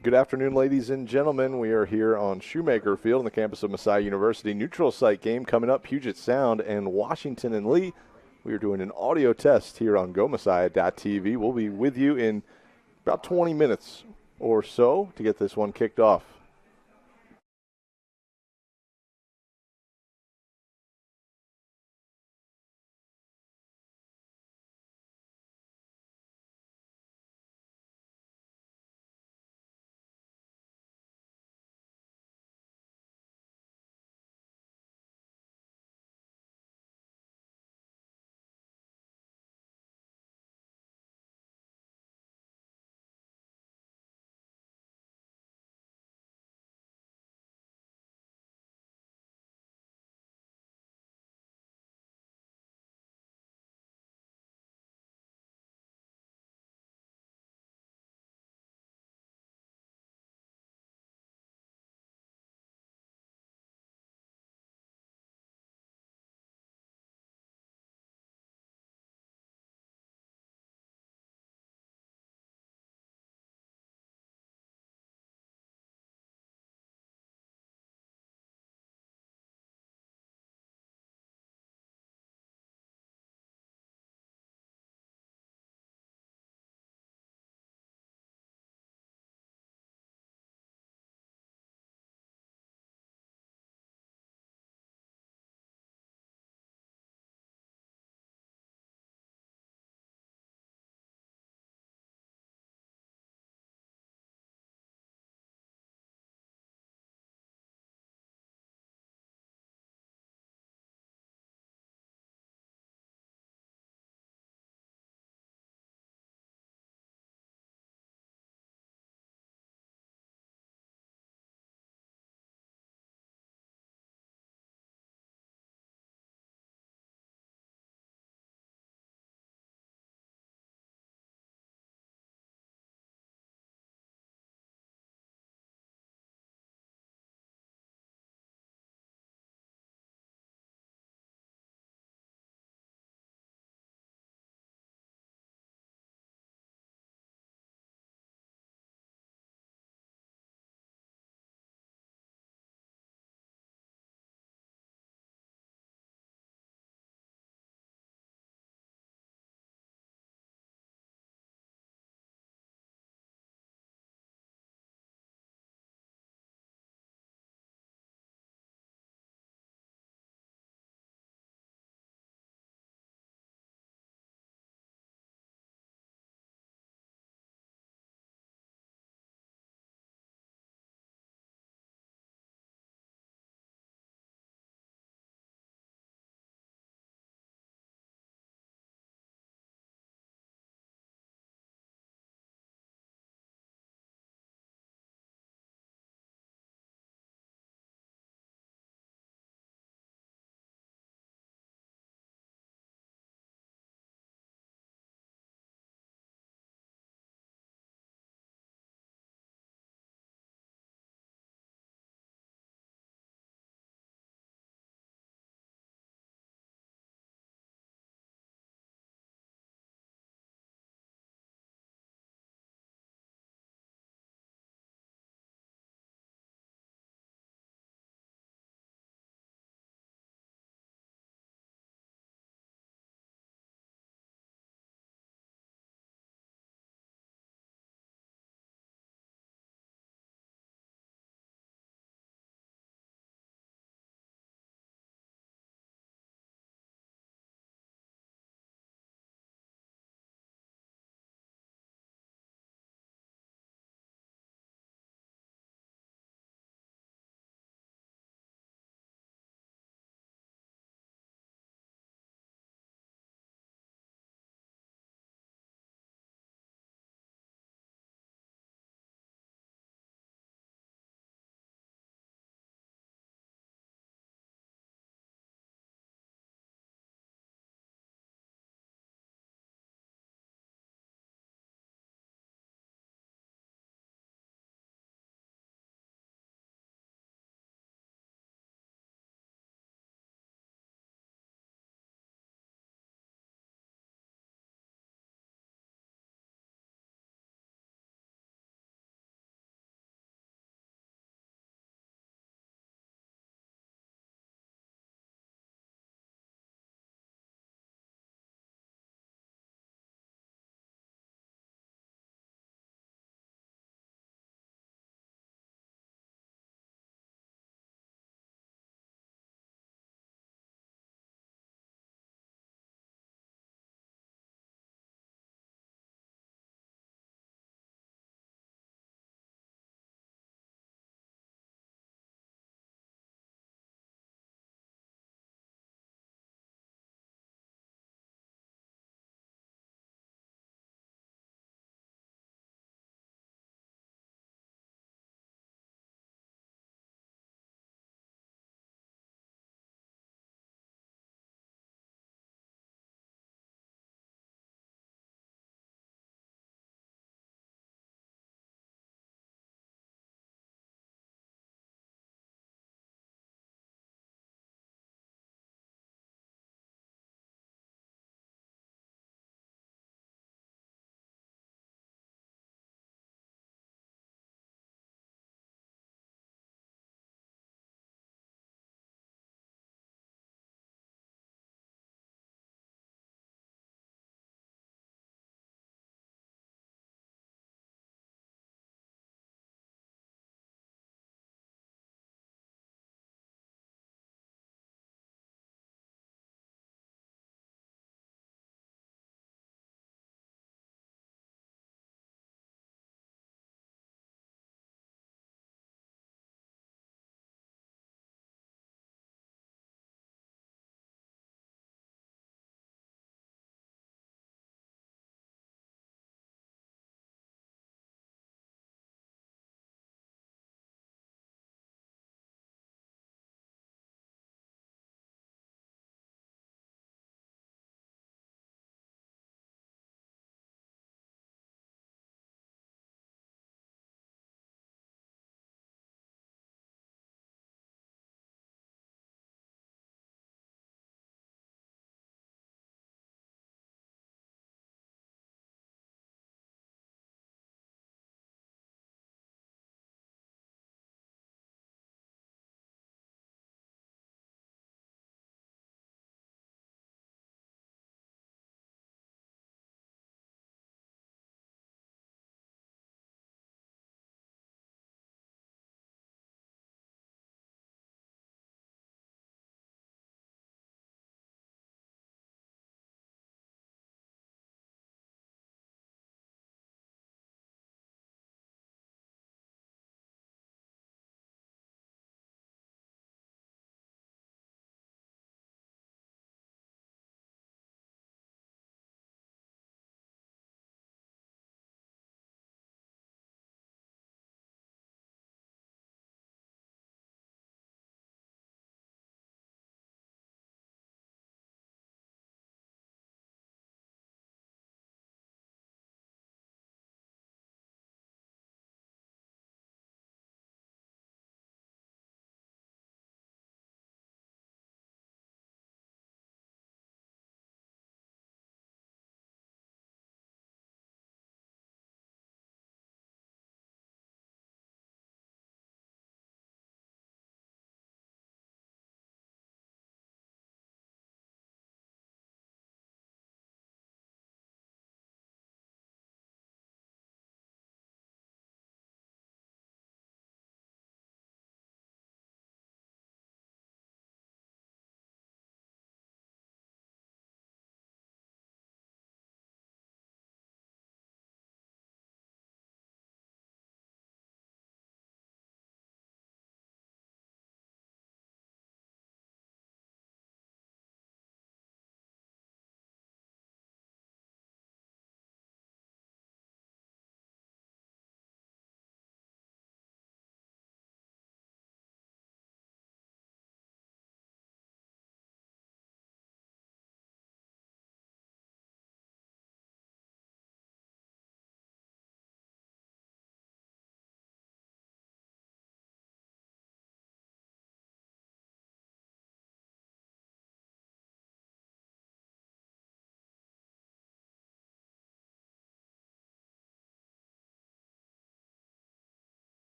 Good afternoon, ladies and gentlemen. We are here on Shoemaker Field on the campus of Messiah University. Neutral site game coming up, Puget Sound and Washington and Lee. We are doing an audio test here on GoMessiah.tv. We'll be with you in about 20 minutes or so to get this one kicked off.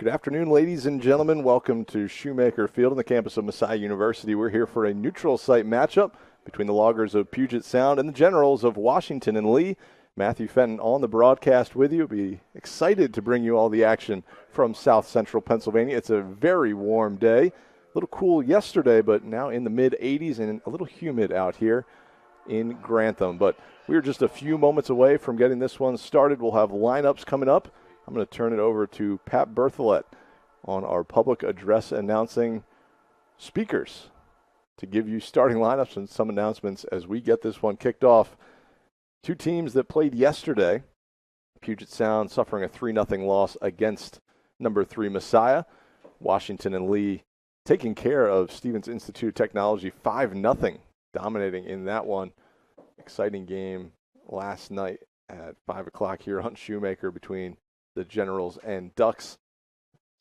Good afternoon, ladies and gentlemen. Welcome to Shoemaker Field on the campus of Messiah University. We're here for a neutral site matchup between the Loggers of Puget Sound and the Generals of Washington and Lee. Matthew Fenton on the broadcast with you. Be excited to bring you all the action from South Central Pennsylvania. It's a very warm day. A little cool yesterday, but now in the mid-80s and a little humid out here in Grantham. But we're just a few moments away from getting this one started. We'll have lineups coming up. I'm going to turn it over to Pat Bertholet on our public address announcing speakers to give you starting lineups and some announcements as we get this one kicked off. Two teams that played yesterday. Puget Sound suffering a 3-0 loss against number 3 Messiah. Washington and Lee taking care of Stevens Institute of Technology 5-0, dominating in that one. Exciting game last night at 5 o'clock here on Shoemaker between the Generals and Ducks.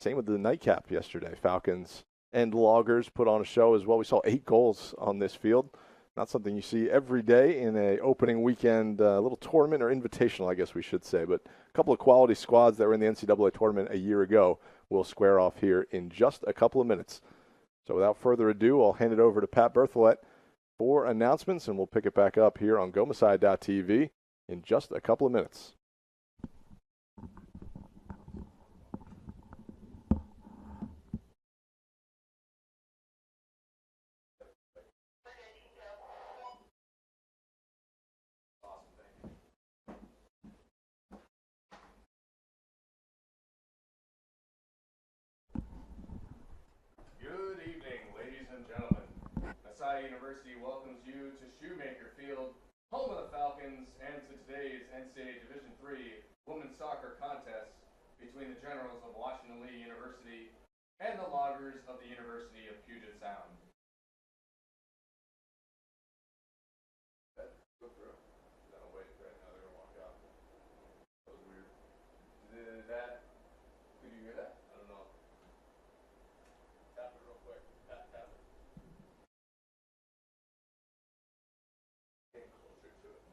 Same with the nightcap yesterday. Falcons and Loggers put on a show as well. We saw 8 goals on this field. Not something you see every day in a opening weekend little tournament or invitational, I guess we should say. But a couple of quality squads that were in the NCAA tournament a year ago will square off here in just a couple of minutes. So without further ado, I'll hand it over to Pat Bertholet for announcements, and we'll pick it back up here on GoMessiah.tv in just a couple of minutes. Good evening, ladies and gentlemen. Messiah University welcomes you to Shoemaker Field, home of the Falcons, and to today's NCAA Division III women's soccer contest between the Generals of Washington Lee University and the Loggers of the University of Puget Sound. Did you hear that? I don't know. Tap it real quick. Tap it. Get closer to it.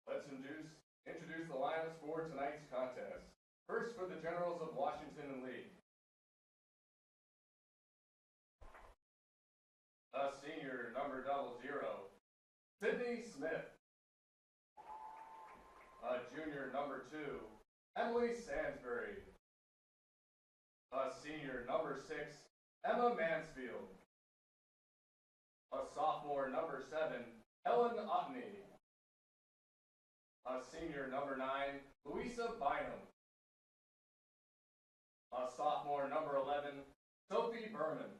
Let's introduce the lineups for tonight's contest. First for the Generals of Washington and Lee. A senior number 00, Sydney Smith. A junior number 2, Emily Sansbury. A senior number 6, Emma Mansfield. A sophomore number 7, Helen Otney. A senior number 9, Louisa Bynum. A sophomore number 11, Sophie Berman.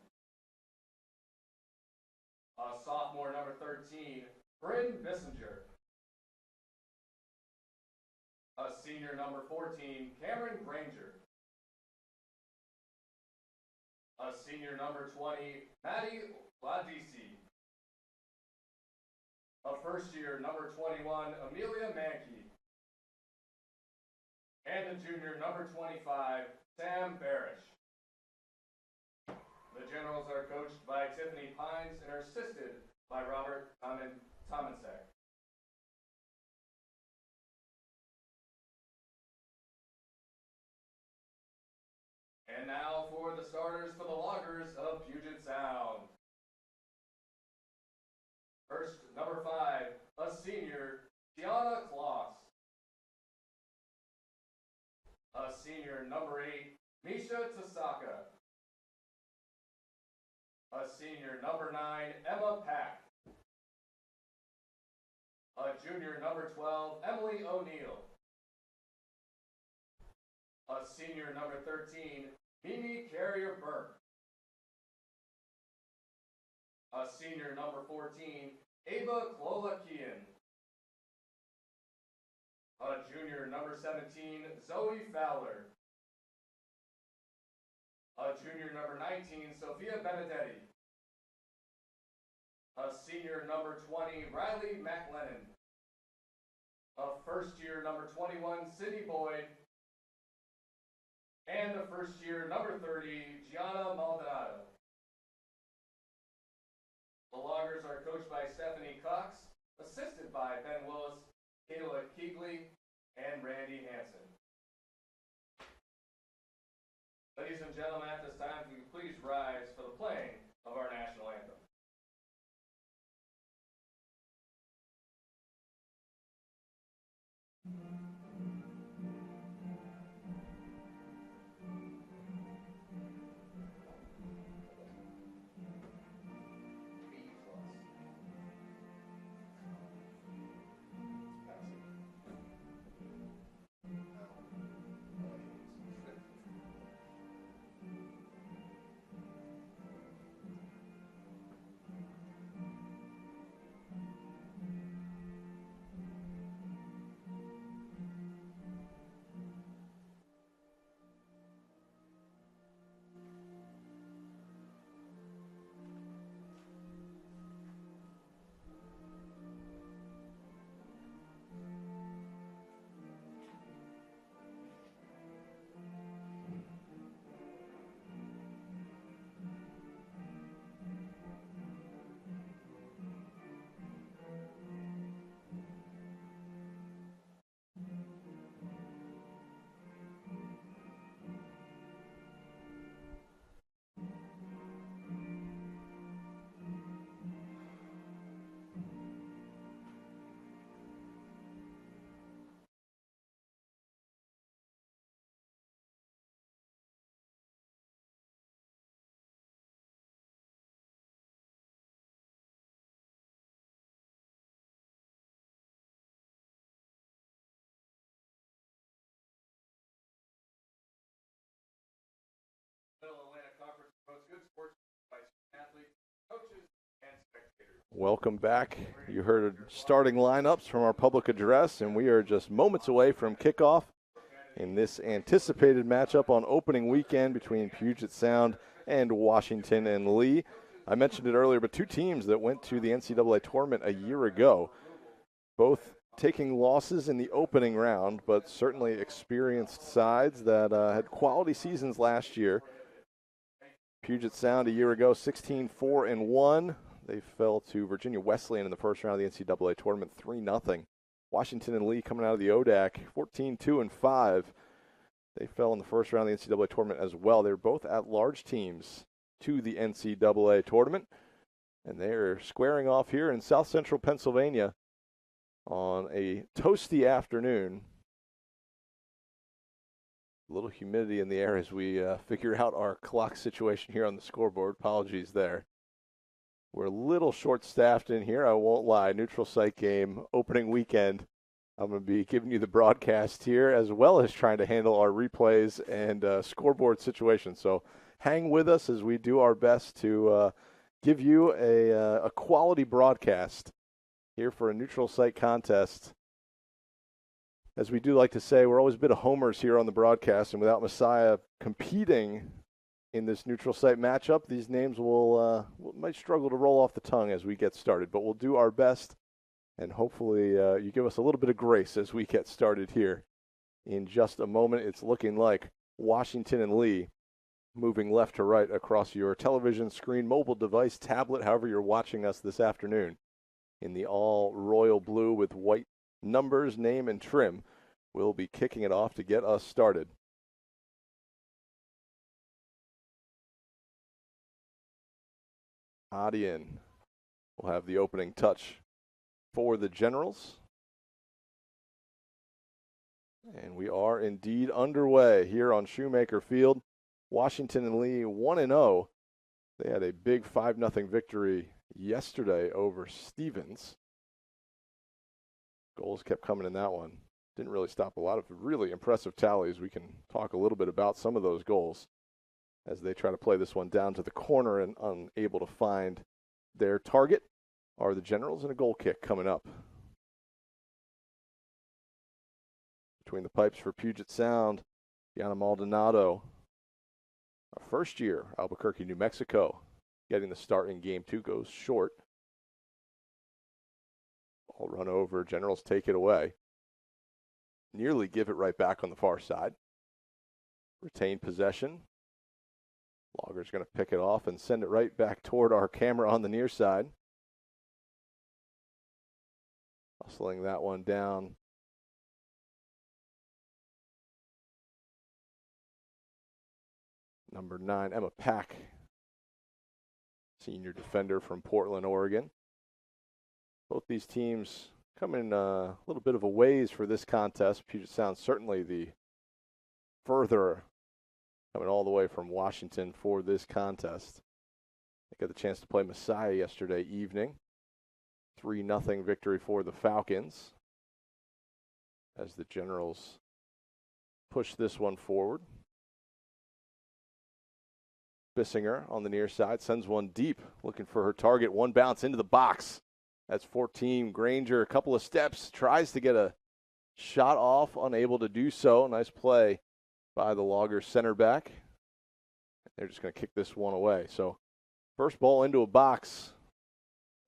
A sophomore number 13, Bryn Bissinger. A senior number 14, Cameron Granger. A senior number 20, Maddie Ladisi. A first year number 21, Amelia Mankey. And a junior number 25, Sam Barish. The Generals are coached by Tiffany Pines and are assisted by Robert Tomensek. And now for the starters for the Loggers of Puget Sound. First, number 5, a senior, Tiana Kloss. A senior, number 8, Misha Tasaka. A senior, number 9, Emma Pack. A junior, number 12, Emily O'Neill. A senior, number 13, Mimi Carrier-Burke. A senior, number 14, Ava Klolakian. A junior, number 17, Zoe Fowler. A junior, number 19, Sophia Benedetti. a senior number 20, Riley McLennan, a first-year number 21, Sydney Boyd, and a first-year number 30, Gianna Maldonado. The Loggers are coached by Stephanie Cox, assisted by Ben Willis, Kayla Keegley, and Randy Hansen. Ladies and gentlemen, at this time, will you please rise for the playing of our national anthem. Welcome back. You heard starting lineups from our public address, and we are just moments away from kickoff in this anticipated matchup on opening weekend between Puget Sound and Washington and Lee. I mentioned it earlier, but two teams that went to the NCAA tournament a year ago, both taking losses in the opening round, but certainly experienced sides that had quality seasons last year. Puget Sound a year ago, 16-4-1. They fell to Virginia Wesleyan in the first round of the NCAA tournament, 3-0. Washington and Lee coming out of the ODAC, 14-2-5. They fell in the first round of the NCAA tournament as well. They were both at-large teams to the NCAA tournament, and they're squaring off here in South Central Pennsylvania on a toasty afternoon. A little humidity in the air as we figure out our clock situation here on the scoreboard. Apologies there. We're a little short-staffed in here, I won't lie. Neutral site game, opening weekend. I'm going to be giving you the broadcast here as well as trying to handle our replays and scoreboard situation. So hang with us as we do our best to give you a quality broadcast here for a neutral site contest. As we do like to say, we're always a bit of homers here on the broadcast, and without Messiah competing in this neutral site matchup, these names might struggle to roll off the tongue as we get started, but we'll do our best, and hopefully you give us a little bit of grace as we get started here. In just a moment, it's looking like Washington and Lee moving left to right across your television screen, mobile device, tablet, however you're watching us this afternoon. In the all royal blue with white numbers, name, and trim, we'll be kicking it off to get us started. Adian will have the opening touch for the Generals. And we are indeed underway here on Shoemaker Field. Washington and Lee 1-0. They had a big 5-0 victory yesterday over Stevens. Goals kept coming in that one. Didn't really stop a lot of really impressive tallies. We can talk a little bit about some of those goals as they try to play this one down to the corner and unable to find their target are the Generals, and a goal kick coming up. Between the pipes for Puget Sound, Gianna Maldonado, a first year Albuquerque, New Mexico, getting the start in game two, goes short. I'll run over. Generals take it away. Nearly give it right back on the far side. Retain possession. Logger's going to pick it off and send it right back toward our camera on the near side. Hustling that one down. Number 9, Emma Pack, senior defender from Portland, Oregon. Both these teams coming a little bit of a ways for this contest. Puget Sound certainly the further, coming all the way from Washington for this contest. They got the chance to play Messiah yesterday evening. 3-0 victory for the Falcons as the Generals push this one forward. Bissinger on the near side sends one deep, looking for her target. One bounce into the box. That's 14. Granger, a couple of steps, tries to get a shot off, unable to do so. Nice play by the Loggers center back. They're just going to kick this one away. So first ball into a box.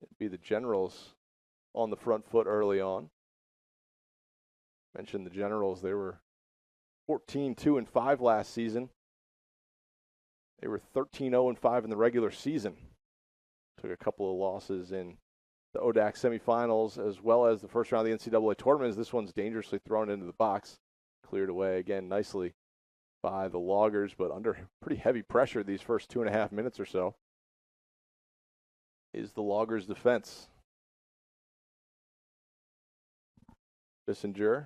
It'd be the Generals on the front foot early on. Mentioned the Generals, they were 14-2-5 last season. They were 13-0-5 in the regular season. Took a couple of losses in the ODAC semifinals as well as the first round of the NCAA tournament. As this one's dangerously thrown into the box. Cleared away again nicely by the Loggers, but under pretty heavy pressure these first 2.5 minutes or so is the Loggers' defense. Bissinger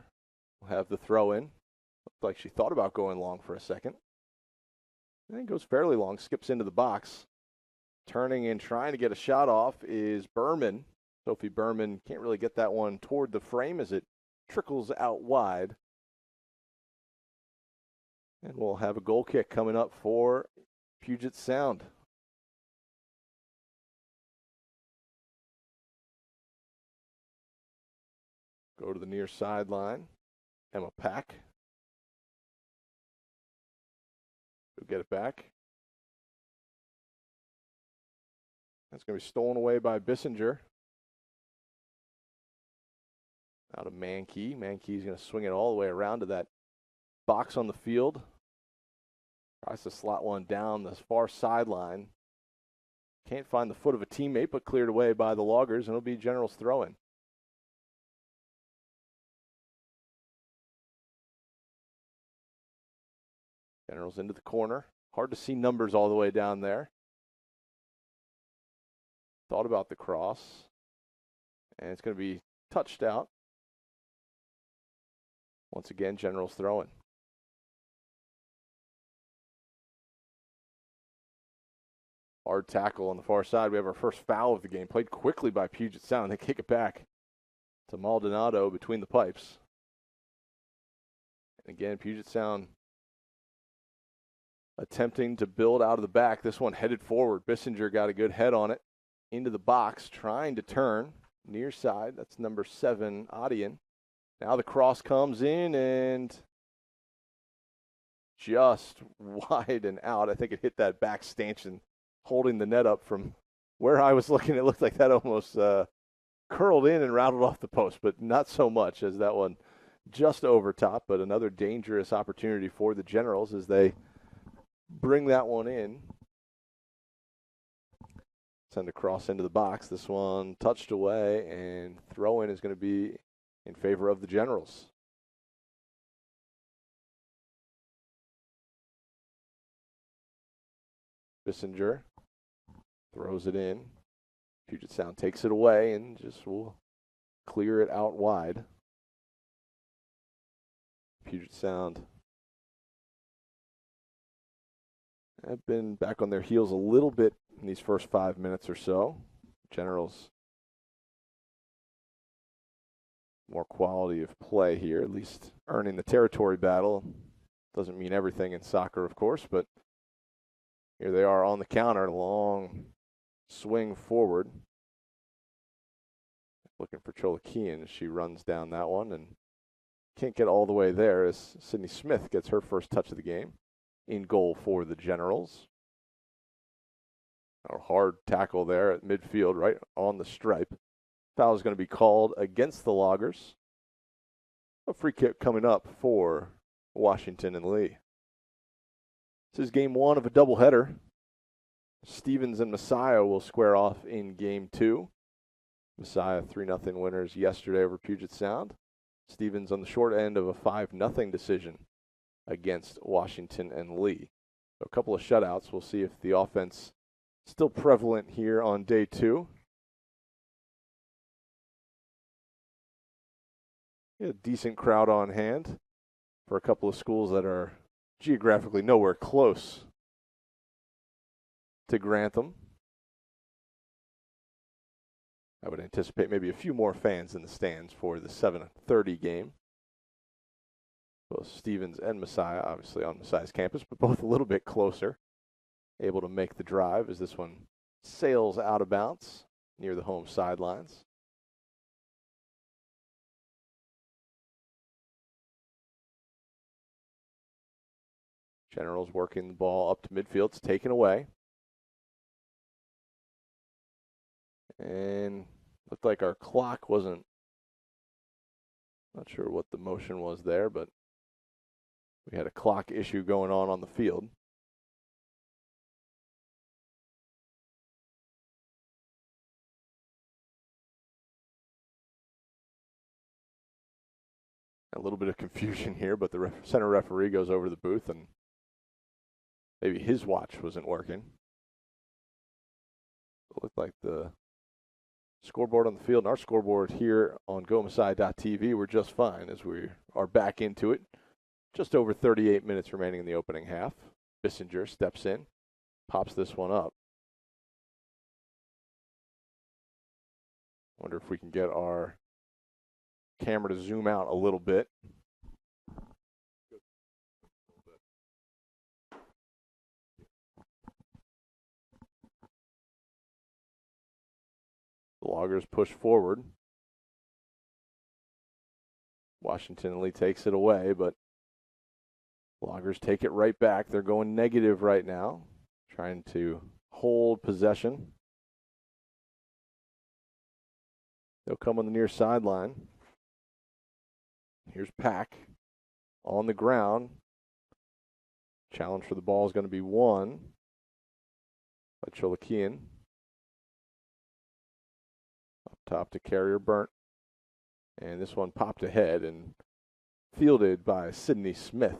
will have the throw in. Looked like she thought about going long for a second. I think goes fairly long, skips into the box. Turning and trying to get a shot off is Berman. Sophie Berman can't really get that one toward the frame as it trickles out wide. And we'll have a goal kick coming up for Puget Sound. Go to the near sideline. Emma Pack. Go get it back. That's going to be stolen away by Bissinger. Out of Mankey. Mankey's going to swing it all the way around to that box on the field. Tries to slot one down the far sideline. Can't find the foot of a teammate, but cleared away by the Loggers, and it'll be Generals throw-in. Generals into the corner. Hard to see numbers all the way down there. Thought about the cross. And it's going to be touched out. Once again, Generals throwing. Hard tackle on the far side. We have our first foul of the game. Played quickly by Puget Sound. They kick it back to Maldonado between the pipes. And again, Puget Sound attempting to build out of the back. This one headed forward. Bissinger got a good head on it. Into the box, trying to turn. Near side, that's number 7, Adian. Now the cross comes in and just wide and out. I think it hit that back stanchion, holding the net up from where I was looking. It looked like that almost curled in and rattled off the post, but not so much as that one just over top. But another dangerous opportunity for the Generals as they bring that one in. Send a cross into the box. This one touched away, and throw-in is going to be in favor of the Generals. Bissinger throws it in. Puget Sound takes it away and just will clear it out wide. Puget Sound have been back on their heels a little bit in these first 5 minutes or so. Generals more quality of play here, at least earning the territory battle. Doesn't mean everything in soccer, of course, but here they are on the counter. Long swing forward. Looking for Cholakian. She runs down that one and can't get all the way there as Sydney Smith gets her first touch of the game. In goal for the Generals. A hard tackle there at midfield, right on the stripe. Foul is going to be called against the Loggers. A free kick coming up for Washington and Lee. This is game one of a doubleheader. Stevens and Messiah will square off in game two. Messiah 3-0 winners yesterday over Puget Sound. Stevens on the short end of a 5-0 decision against Washington and Lee. So a couple of shutouts. We'll see if the offense is still prevalent here on day two. A decent crowd on hand for a couple of schools that are geographically nowhere close to Grantham. I would anticipate maybe a few more fans in the stands for the 7:30 game. Both Stevens and Messiah, obviously on Messiah's campus, but both a little bit closer, able to make the drive as this one sails out of bounds near the home sidelines. Generals working the ball up to midfield. It's taken away. And looked like our clock wasn't, not sure what the motion was there, but we had a clock issue going on the field. A little bit of confusion here, but the center referee goes over to the booth and maybe his watch wasn't working. It looked like the scoreboard on the field and our scoreboard here on GoMasai.tv were just fine as we are back into it. Just over 38 minutes remaining in the opening half. Bissinger steps in, pops this one up. Wonder if we can get our camera to zoom out a little bit. The Loggers push forward. Washington and Lee takes it away, but Loggers take it right back. They're going negative right now, trying to hold possession. They'll come on the near sideline. Here's Pack on the ground. Challenge for the ball is going to be won by Cholakian. Up top to Carrier Burnt. And this one popped ahead and fielded by Sidney Smith.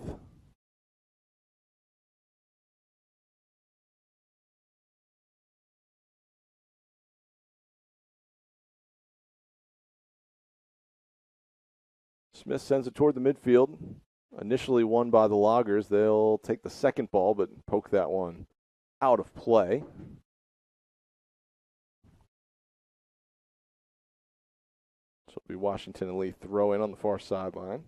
Smith sends it toward the midfield. Initially won by the Loggers. They'll take the second ball, but poke that one out of play. So it'll be Washington and Lee throw in on the far sideline.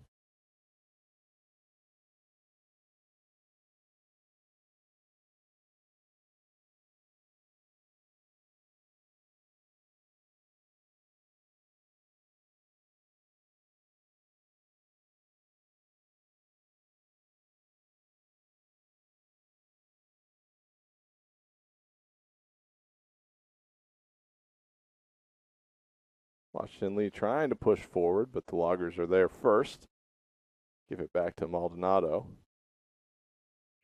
Washington Lee trying to push forward, but the Loggers are there first. Give it back to Maldonado.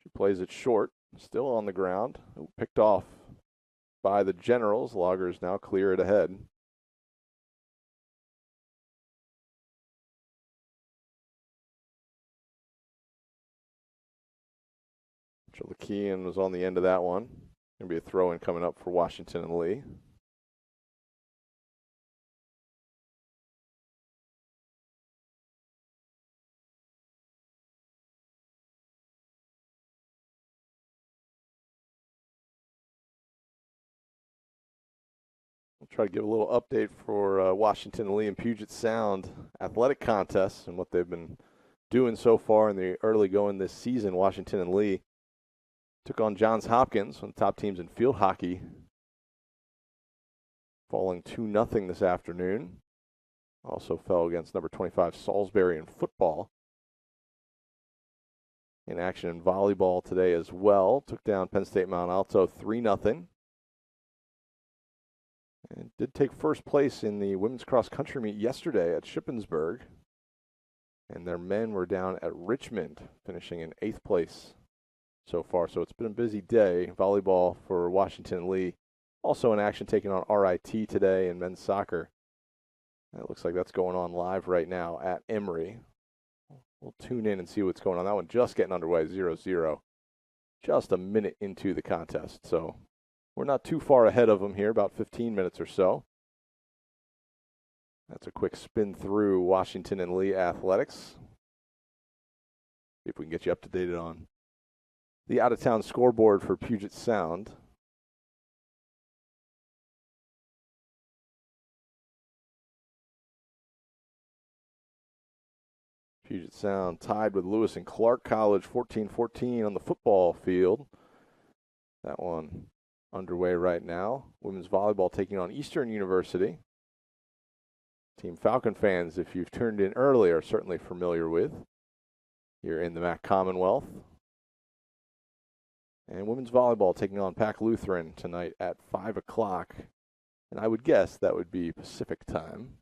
She plays it short, still on the ground. Picked off by the Generals. Loggers now clear it ahead. Cholakian was on the end of that one. Going to be a throw-in coming up for Washington and Lee. We'll try to give a little update for Washington and Lee and Puget Sound athletic contests and what they've been doing so far in the early going this season. Washington and Lee took on Johns Hopkins, one of the top teams in field hockey, falling 2-0 this afternoon. Also fell against number 25 Salisbury in football. In action in volleyball today as well. Took down Penn State Mount Alto 3-0. And did take first place in the women's cross country meet yesterday at Shippensburg. And their men were down at Richmond, finishing in 8th place so far. So it's been a busy day. Volleyball for Washington and Lee. Also in action taking on RIT today in men's soccer. It looks like that's going on live right now at Emory. We'll tune in and see what's going on. That one just getting underway, 0-0. Just a minute into the contest. So we're not too far ahead of them here, about 15 minutes or so. That's a quick spin through Washington and Lee athletics. See if we can get you up to date on the out-of-town scoreboard for Puget Sound. Puget Sound tied with Lewis and Clark College 14-14 on the football field. That one underway right now. Women's volleyball taking on Eastern University. Team Falcon fans, if you've turned in early, are certainly familiar with here in the MAC Commonwealth. And women's volleyball taking on Pac Lutheran tonight at 5 o'clock. And I would guess that would be Pacific time.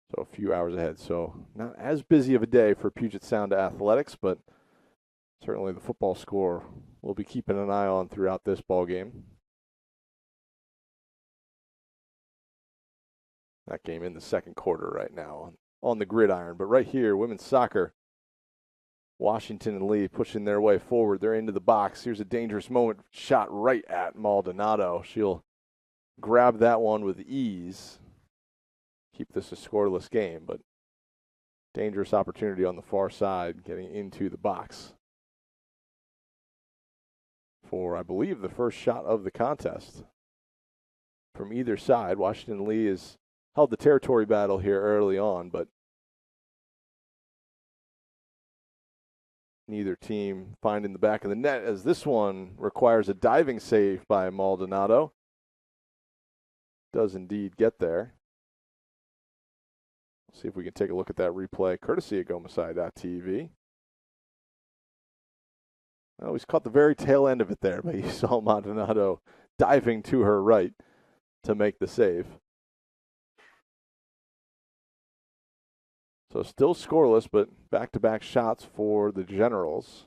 So a few hours ahead. So not as busy of a day for Puget Sound athletics, but certainly the football score we'll be keeping an eye on throughout this ball game. That game in the second quarter right now on the gridiron. But right here, women's soccer, Washington and Lee pushing their way forward. They're into the box. Here's a dangerous moment. Shot right at Maldonado. She'll grab that one with ease. Keep this a scoreless game, but dangerous opportunity on the far side getting into the box for, I believe, the first shot of the contest from either side. Washington Lee has held the territory battle here early on, but neither team finding the back of the net, as this one requires a diving save by Maldonado. Does indeed get there. See if we can take a look at that replay, courtesy of GoMasai.tv. I always caught the very tail end of it there, but you saw Maldonado diving to her right to make the save. So still scoreless, but back-to-back shots for the Generals.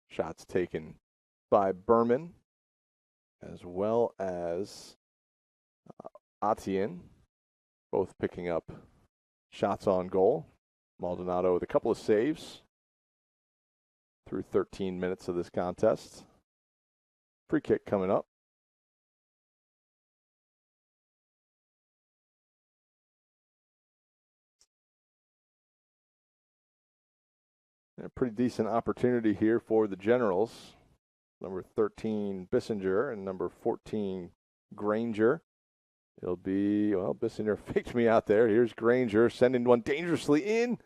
Shots taken by Berman, as well as Atian, both picking up shots on goal. Maldonado with a couple of saves through 13 minutes of this contest. Free kick coming up. And a pretty decent opportunity here for the Generals. Number 13, Bissinger, and number 14, Granger. It'll be, well, Bissinger faked me out there. Here's Granger sending one dangerously in.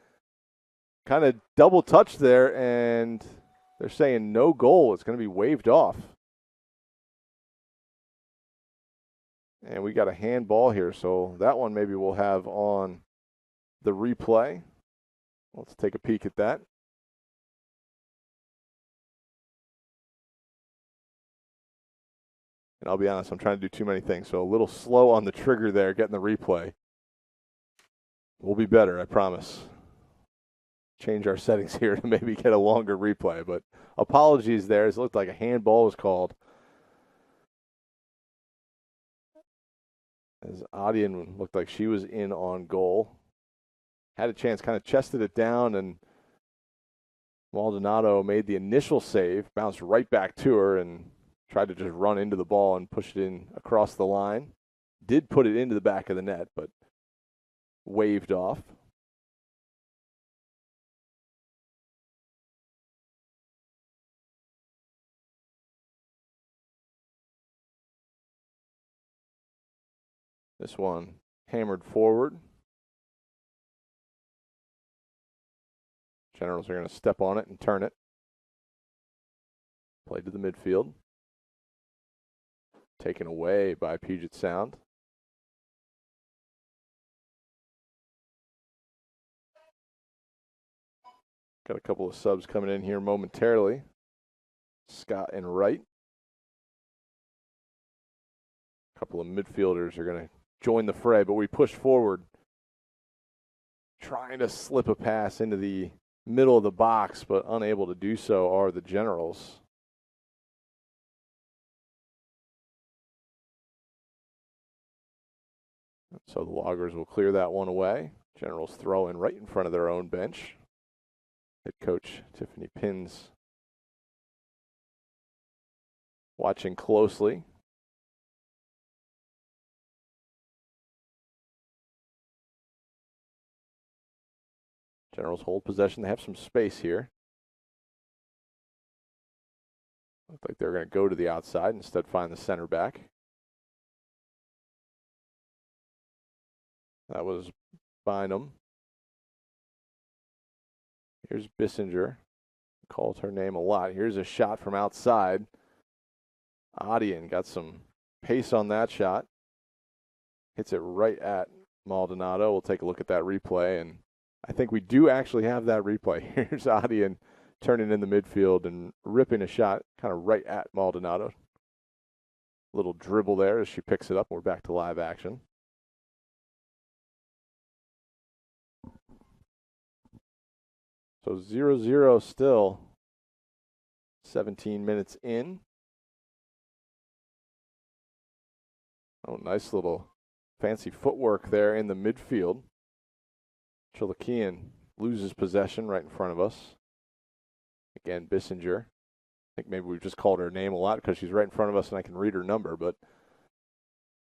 Kind of double touch there, and they're saying no goal. It's going to be waved off. And we got a handball here, so that one maybe we'll have on the replay. Let's take a peek at that. And I'll be honest, I'm trying to do too many things, so a little slow on the trigger there, getting the replay. We'll be better, I promise. Change our settings here to maybe get a longer replay, but apologies there. It looked like a handball was called. As Adian looked like she was in on goal. Had a chance, kind of chested it down, and Maldonado made the initial save, bounced right back to her, and tried to just run into the ball and push it in across the line. Did put it into the back of the net, but waved off. This one hammered forward. Generals are going to step on it and turn it. Played to the midfield. Taken away by Puget Sound. Got a couple of subs coming in here momentarily. Scott and Wright. A couple of midfielders are going to join the fray, but we push forward, trying to slip a pass into the middle of the box, but unable to do so are the Generals. So the Loggers will clear that one away. Generals throw in right in front of their own bench. Head coach Tiffany Pins watching closely. Generals hold possession. They have some space here. Look like they're going to go to the outside, instead find the center back. That was Bynum. Here's Bissinger. Calls her name a lot. Here's a shot from outside. Adian got some pace on that shot. Hits it right at Maldonado. We'll take a look at that replay, and I think we do actually have that replay. Here's Adian turning in the midfield and ripping a shot kind of right at Maldonado. Little dribble there as she picks it up. We're back to live action. So 0-0 still. 17 minutes in. Oh, nice little fancy footwork there in the midfield. Chilakian loses possession right in front of us. Again, Bissinger. I think maybe we've just called her name a lot because she's right in front of us and I can read her number, but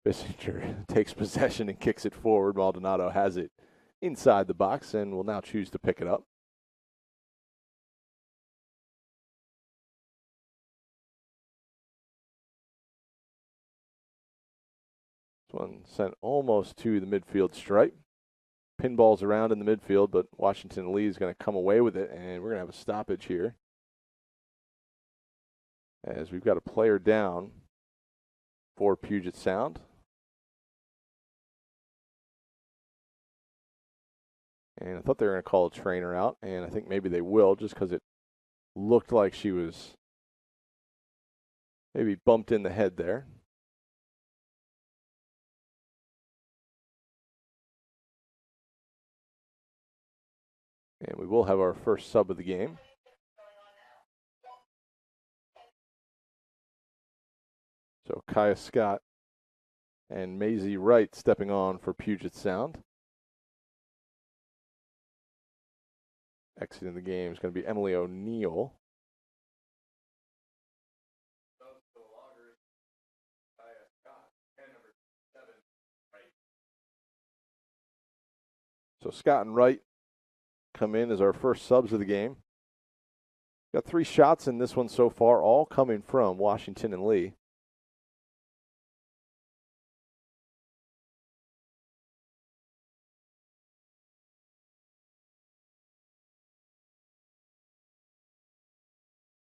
Bissinger takes possession and kicks it forward. Maldonado has it inside the box and will now choose to pick it up. This one sent almost to the midfield stripe. Pinballs around in the midfield, but Washington Lee is going to come away with it, and we're going to have a stoppage here as we've got a player down for Puget Sound. And I thought they were going to call a trainer out, and I think maybe they will just because it looked like she was maybe bumped in the head there. And we will have our first sub of the game. So Kaya Scott and Maisie Wright stepping on for Puget Sound. Exiting the game is going to be Emily O'Neill. So Scott and Wright come in as our first subs of the game. Got 3 shots in this one so far, all coming from Washington and Lee.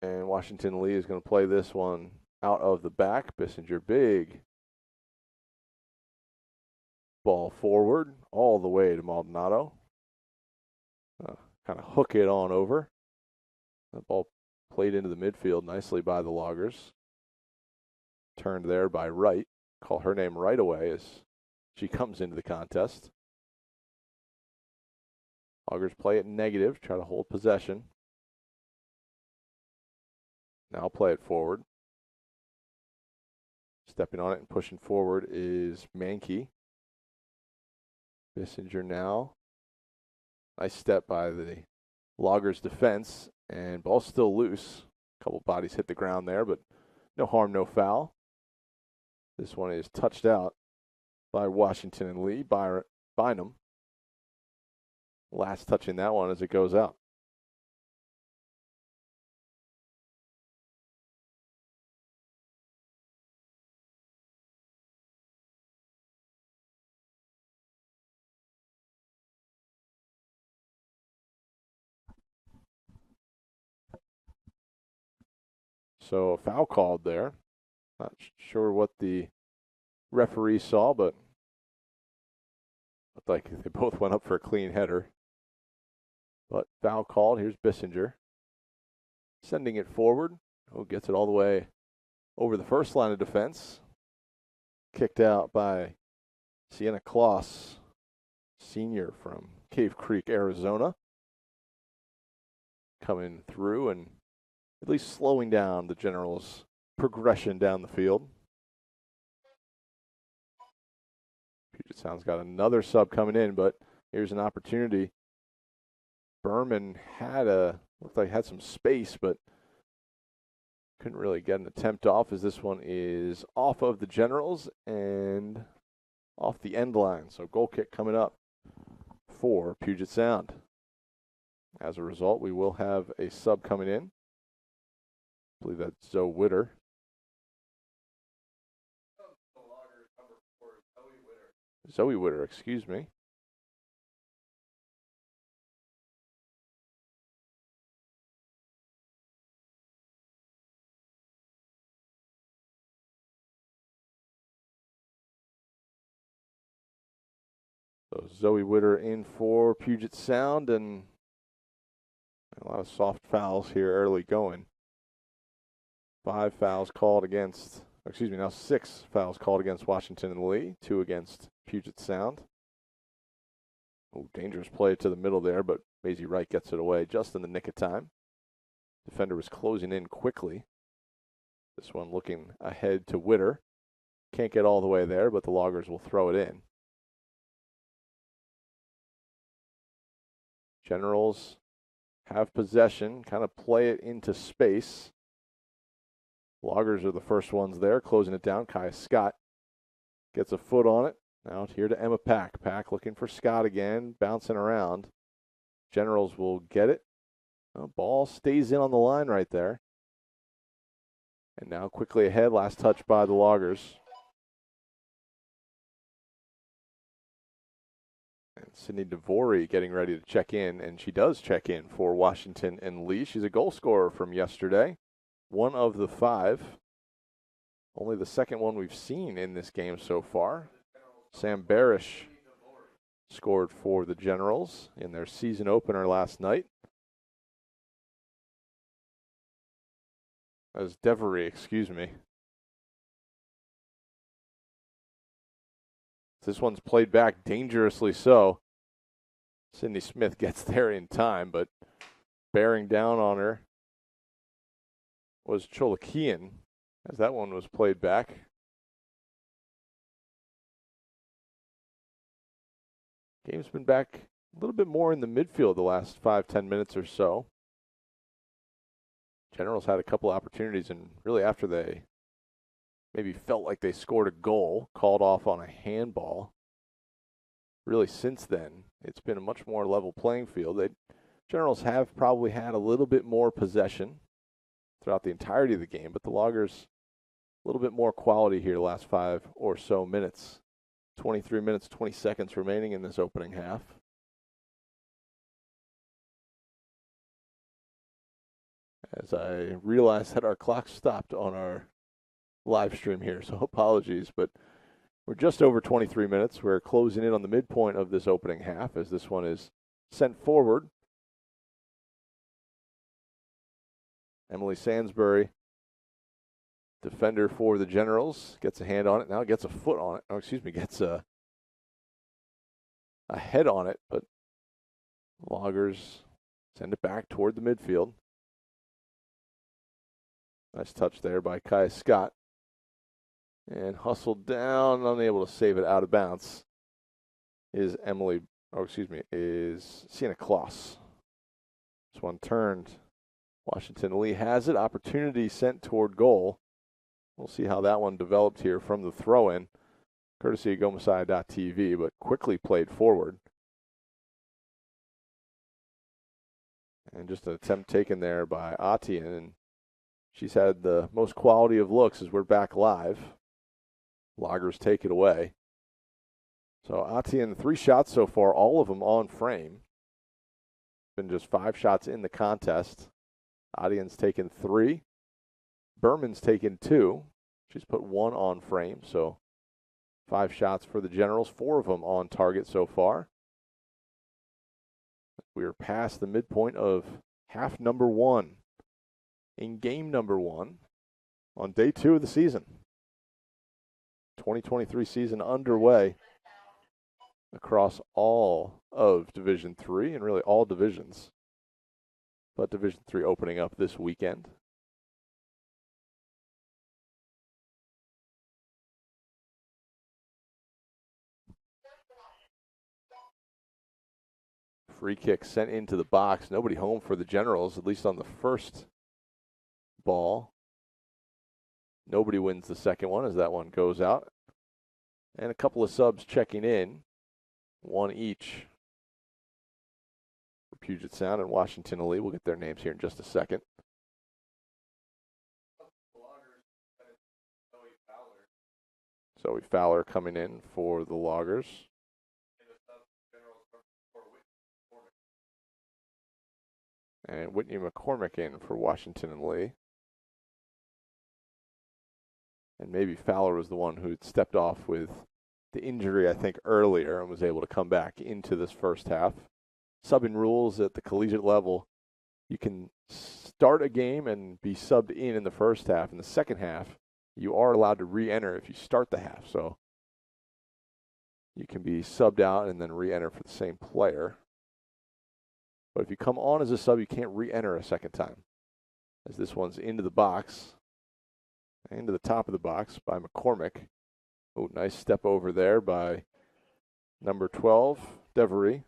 And Washington Lee is going to play this one out of the back. Bissinger big ball forward all the way to Maldonado. Kind of hook it on over. The ball played into the midfield nicely by the Loggers. Turned there by Wright. Call her name right away as she comes into the contest. Loggers play it negative, try to hold possession. Now play it forward. Stepping on it and pushing forward is Mankey. Bissinger now. Nice step by the Loggers defense, and ball's still loose. A couple bodies hit the ground there, but no harm, no foul. This one is touched out by Washington and Lee, Bynum. Last touching that one as it goes out. So a foul called there. Not sure what the referee saw, but looked like they both went up for a clean header. But foul called. Here's Bissinger. Sending it forward. Oh, gets it all the way over the first line of defense. Kicked out by Sienna Kloss, senior from Cave Creek, Arizona. Coming through and at least slowing down the Generals' progression down the field. Puget Sound's got another sub coming in, but here's an opportunity. Berman looked like had some space, but couldn't really get an attempt off, as this one is off of the Generals and off the end line. So goal kick coming up for Puget Sound. As a result, we will have a sub coming in. I believe that's Zoe Witter. Zoe Witter, excuse me. So Zoe Witter in for Puget Sound, and a lot of soft fouls here early going. 6 fouls called against Washington and Lee, 2 against Puget Sound. Oh, dangerous play to the middle there, but Maisie Wright gets it away just in the nick of time. Defender was closing in quickly. This one looking ahead to Witter. Can't get all the way there, but the Loggers will throw it in. Generals have possession, kind of play it into space. Loggers are the first ones there, closing it down. Kaya Scott gets a foot on it. Now here to Emma Pack. Pack looking for Scott again, bouncing around. Generals will get it. Ball stays in on the line right there. And now quickly ahead, last touch by the Loggers. And Sydney DeVory getting ready to check in, and she does check in for Washington and Lee. She's a goal scorer from yesterday. 1 of the 5. Only the second one we've seen in this game so far. Sam Barish scored for the Generals in their season opener last night. As Devery, excuse me. This one's played back dangerously so. Sydney Smith gets there in time, but bearing down on her was Cholakian as that one was played back. Game's been back a little bit more in the midfield the last 5-10 minutes or so. Generals had a couple opportunities, and really after they maybe felt like they scored a goal, called off on a handball. Really since then, it's been a much more level playing field. Generals have probably had a little bit more possession throughout the entirety of the game, but the Loggers a little bit more quality here the last 5 or so minutes. 23 minutes, 20 seconds remaining in this opening half. As I realize that our clock stopped on our live stream here, so apologies, but we're just over 23 minutes. We're closing in on the midpoint of this opening half as this one is sent forward. Emily Sansbury, defender for the Generals, gets a hand on it. Now gets a foot on it. Gets a head on it, but Loggers send it back toward the midfield. Nice touch there by Kaya Scott. And hustled down, unable to save it out of bounds, is Sienna Kloss. This one turned. Washington Lee has it. Opportunity sent toward goal. We'll see how that one developed here from the throw-in, courtesy of GoMessiah.tv, but quickly played forward. And just an attempt taken there by Atian, and she's had the most quality of looks as we're back live. Loggers take it away. So Atian, 3 shots so far, all of them on frame. Been just 5 shots in the contest. Atian's taken 3. Berman's taken 2. She's put 1 on frame, so 5 shots for the Generals, 4 of them on target so far. We are past the midpoint of half number 1 in game number 1 on day 2 of the season. 2023 season underway across all of Division 3 and really all divisions. But Division 3 opening up this weekend. Free kick sent into the box. Nobody home for the Generals, at least on the first ball. Nobody wins the second one as that one goes out. And a couple of subs checking in, one each for Puget Sound and Washington Elite. We'll get their names here in just a second. Zoe Fowler coming in for the Loggers. And Whitney McCormick in for Washington and Lee. And maybe Fowler was the one who had stepped off with the injury, I think, earlier and was able to come back into this first half. Subbing rules at the collegiate level, you can start a game and be subbed in the first half. In the second half, you are allowed to re-enter if you start the half. So you can be subbed out and then re-enter for the same player. But if you come on as a sub, you can't re-enter a second time. As this one's into the box, into the top of the box by McCormick. Oh, nice step over there by number 12, Devery.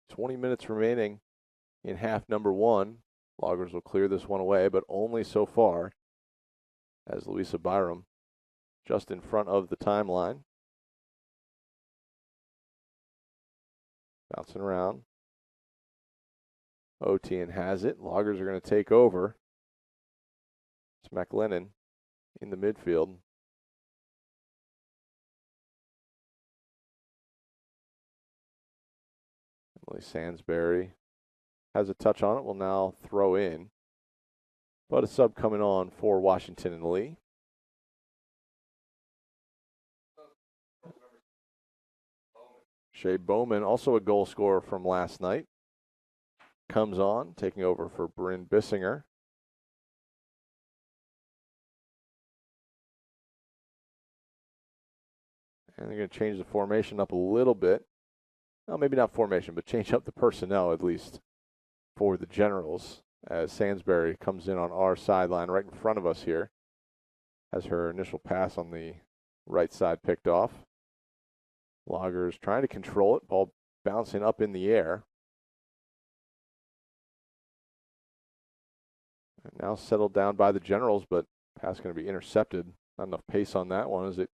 20 minutes remaining in half number 1. Loggers will clear this one away, but only so far, as Louisa Byram just in front of the timeline. Bouncing around. Otian has it. Loggers are going to take over. It's McLennan in the midfield. Emily Sansbury has a touch on it. Will now throw in. But a sub coming on for Washington and Lee. Shea Bowman, also a goal scorer from last night, comes on, taking over for Bryn Bissinger. And they're going to change the formation up a little bit. Well, maybe not formation, but change up the personnel at least for the Generals as Sansbury comes in on our sideline right in front of us here. Has her initial pass on the right side picked off. Loggers trying to control it, ball bouncing up in the air. And now settled down by the Generals, but pass going to be intercepted. Not enough pace on that one as it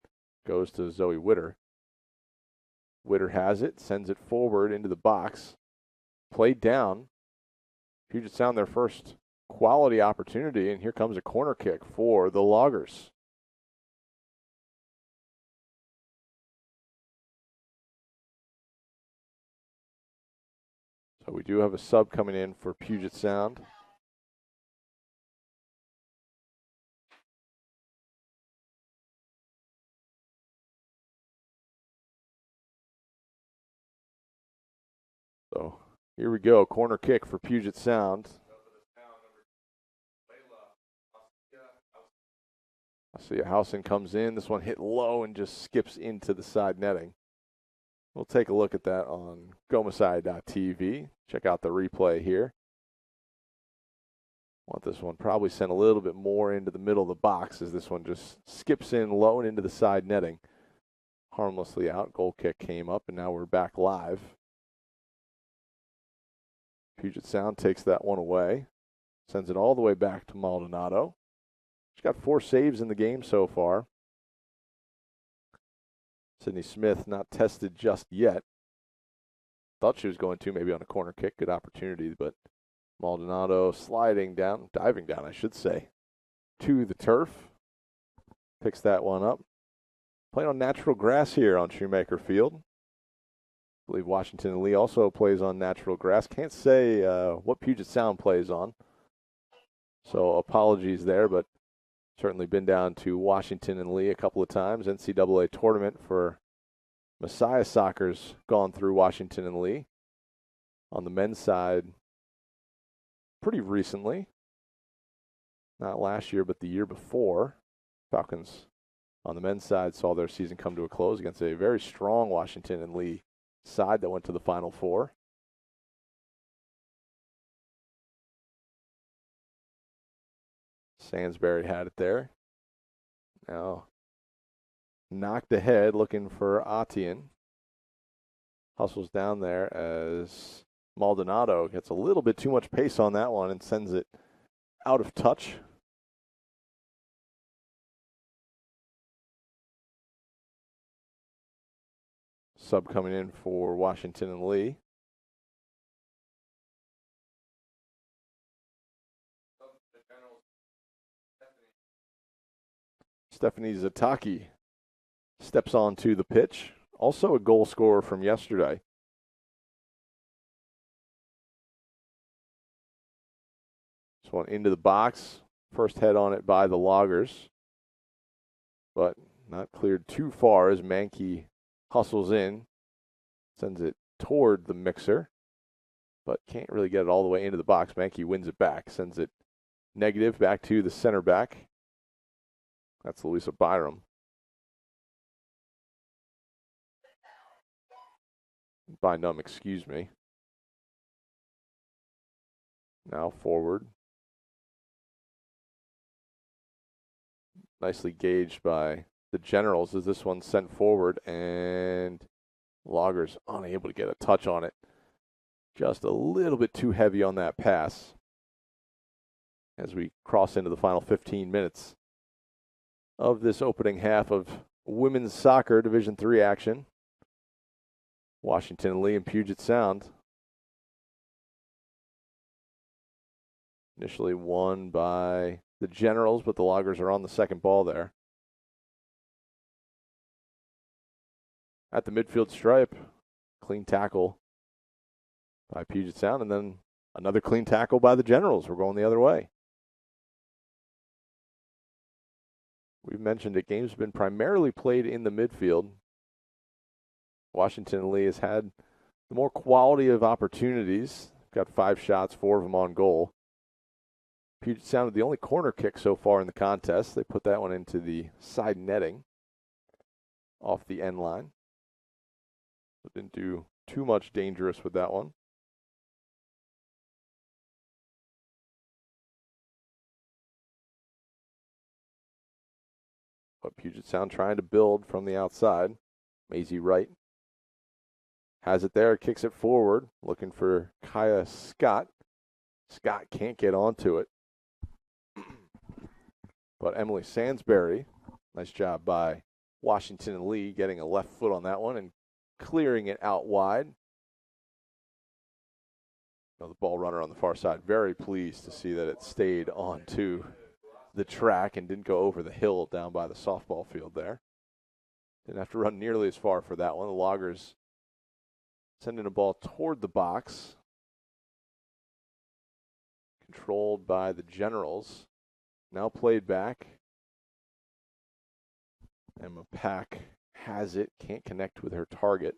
goes to Zoe Witter. Witter has it, sends it forward into the box. Played down. Puget Sound their first quality opportunity, and here comes a corner kick for the Loggers. So we do have a sub coming in for Puget Sound. So here we go, corner kick for Puget Sound. Asia Housen comes in. This one hit low and just skips into the side netting. We'll take a look at that on GoMessiah.tv. Check out the replay here. Want this one probably sent a little bit more into the middle of the box as this one just skips in low and into the side netting. Harmlessly out. Goal kick came up, and now we're back live. Puget Sound takes that one away. Sends it all the way back to Maldonado. She's got 4 saves in the game so far. Sydney Smith not tested just yet. Thought she was going to maybe on a corner kick. Good opportunity, but Maldonado sliding down, diving down, I should say, to the turf. Picks that one up. Playing on natural grass here on Shoemaker Field. I believe Washington and Lee also plays on natural grass. Can't say what Puget Sound plays on. So apologies there, but certainly been down to Washington and Lee a couple of times. NCAA tournament for Messiah Soccer's gone through Washington and Lee on the men's side pretty recently. Not last year, but the year before. Falcons on the men's side saw their season come to a close against a very strong Washington and Lee side that went to the Final Four. Sansbury had it there. Now knocked ahead, looking for Atian. Hustles down there as Maldonado gets a little bit too much pace on that one and sends it out of touch. Sub coming in for Washington and Lee. Stephanie Zataki steps onto the pitch. Also a goal scorer from yesterday. This one into the box. First head on it by the Loggers. But not cleared too far as Mankey hustles in. Sends it toward the mixer. But can't really get it all the way into the box. Mankey wins it back. Sends it negative back to the center back. That's Louisa Byram. Bynum, excuse me. Now forward. Nicely gauged by the Generals as this one's sent forward, and Loggers unable to get a touch on it. Just a little bit too heavy on that pass as we cross into the final 15 minutes of this opening half of women's soccer Division III action. Washington and Lee and Puget Sound. Initially won by the Generals, but the Loggers are on the second ball there. At the midfield stripe, clean tackle by Puget Sound, and then another clean tackle by the Generals. We're going the other way. We've mentioned that games have been primarily played in the midfield. Washington and Lee has had the more quality of opportunities. Got 5 shots, 4 of them on goal. Puget Sound with the only corner kick so far in the contest. They put that one into the side netting off the end line. But didn't do too much dangerous with that one. But Puget Sound trying to build from the outside. Maisie Wright has it there, kicks it forward, looking for Kaya Scott. Scott can't get onto it. But Emily Sansbury, nice job by Washington and Lee, getting a left foot on that one and clearing it out wide. Now the ball runner on the far side, very pleased to see that it stayed onto the track and didn't go over the hill down by the softball field there. Didn't have to run nearly as far for that one. The Loggers sending a ball toward the box. Controlled by the Generals. Now played back. Emma Pack has it. Can't connect with her target.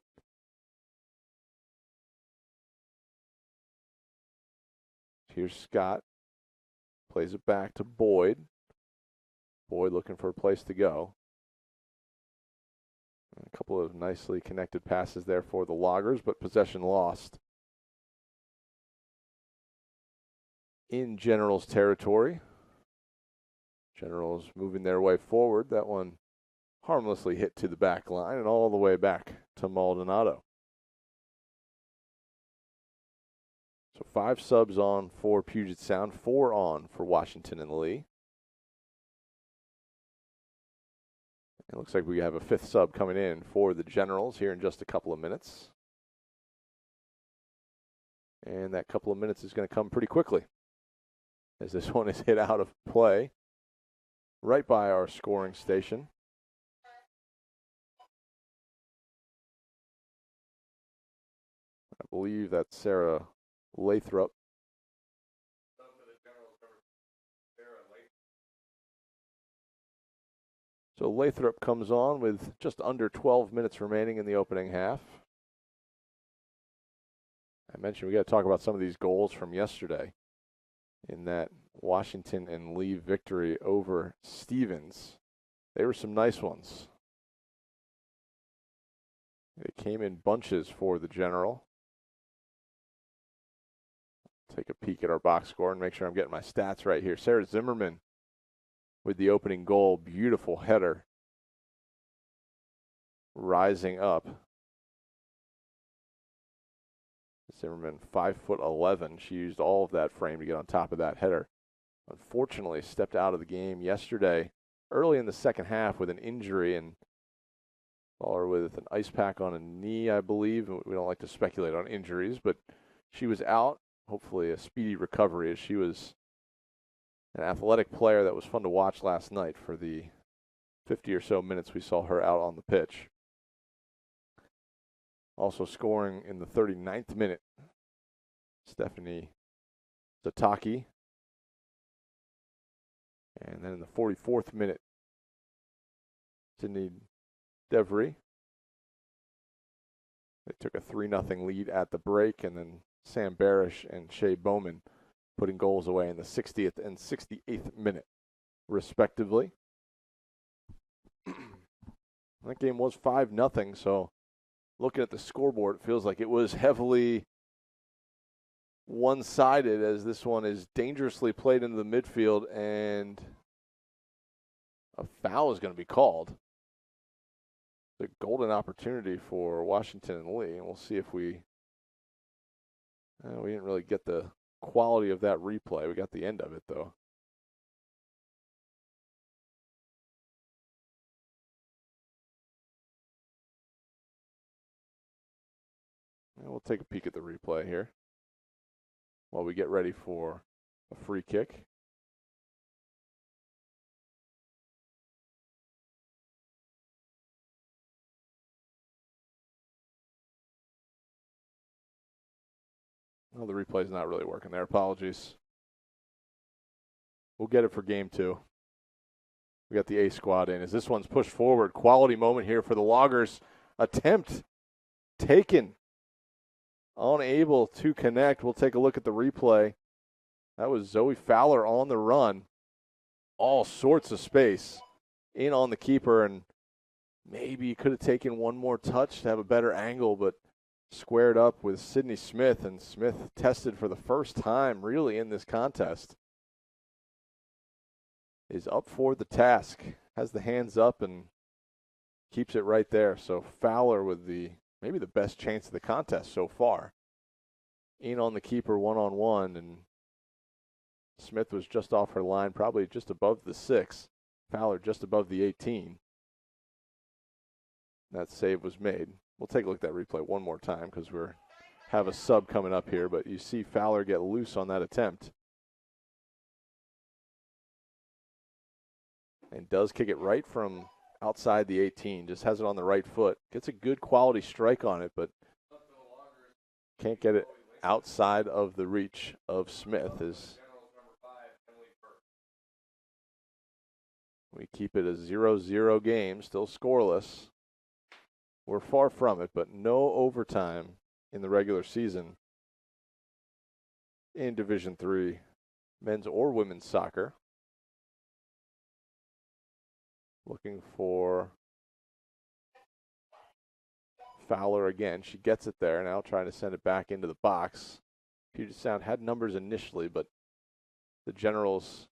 Here's Scott. Plays it back to Boyd. Boyd looking for a place to go. A couple of nicely connected passes there for the Loggers, but possession lost in Generals territory. Generals moving their way forward. That one harmlessly hit to the back line and all the way back to Maldonado. So 5 subs on for Puget Sound, 4 on for Washington and Lee. It looks like we have a 5th sub coming in for the Generals here in just a couple of minutes. And that couple of minutes is going to come pretty quickly, as this one is hit out of play right by our scoring station. I believe that's Sarah Lathrop. So Lathrop comes on with just under 12 minutes remaining in the opening half. I mentioned we got to talk about some of these goals from yesterday in that Washington and Lee victory over Stevens. They were some nice ones. They came in bunches for the General. Take a peek at our box score and make sure I'm getting my stats right here. Sarah Zimmerman with the opening goal. Beautiful header. Rising up. Zimmerman, 5'11". She used all of that frame to get on top of that header. Unfortunately, stepped out of the game yesterday, early in the second half with an injury, and saw her with an ice pack on a knee, I believe. We don't like to speculate on injuries, but she was out. Hopefully a speedy recovery, as she was an athletic player that was fun to watch last night for the 50 or so minutes we saw her out on the pitch. Also scoring in the 39th minute, Stephanie Zataki. And then in the 44th minute, Sydney Devry. They took a 3-0 lead at the break, and then Sam Barish and Shea Bowman putting goals away in the 60th and 68th minute, respectively. That game was 5-0, so looking at the scoreboard, it feels like it was heavily one-sided, as this one is dangerously played into the midfield, and a foul is going to be called. The golden opportunity for Washington and Lee, and we'll see if we didn't really get the quality of that replay. We got the end of it, though. And we'll take a peek at the replay here while we get ready for a free kick. Well, the replay's not really working there. Apologies. We'll get it for game 2. We got the A squad in. As this one's pushed forward, quality moment here for the Loggers. Attempt taken. Unable to connect. We'll take a look at the replay. That was Zoe Fowler on the run. All sorts of space in on the keeper, and maybe could have taken one more touch to have a better angle, but squared up with Sydney Smith, and Smith tested for the first time really in this contest. Is up for the task, has the hands up and keeps it right there. So Fowler with maybe the best chance of the contest so far. In on the keeper one-on-one, and Smith was just off her line, probably just above the 6. Fowler just above the 18. That save was made. We'll take a look at that replay one more time because we have a sub coming up here, but you see Fowler get loose on that attempt. And does kick it right from outside the 18. Just has it on the right foot. Gets a good quality strike on it, but can't get it outside of the reach of Smith. As we keep it a 0-0 game, still scoreless. We're far from it, but no overtime in the regular season in Division III, men's or women's soccer. Looking for Fowler again. She gets it there, now trying to send it back into the box. Puget Sound had numbers initially, but the Generals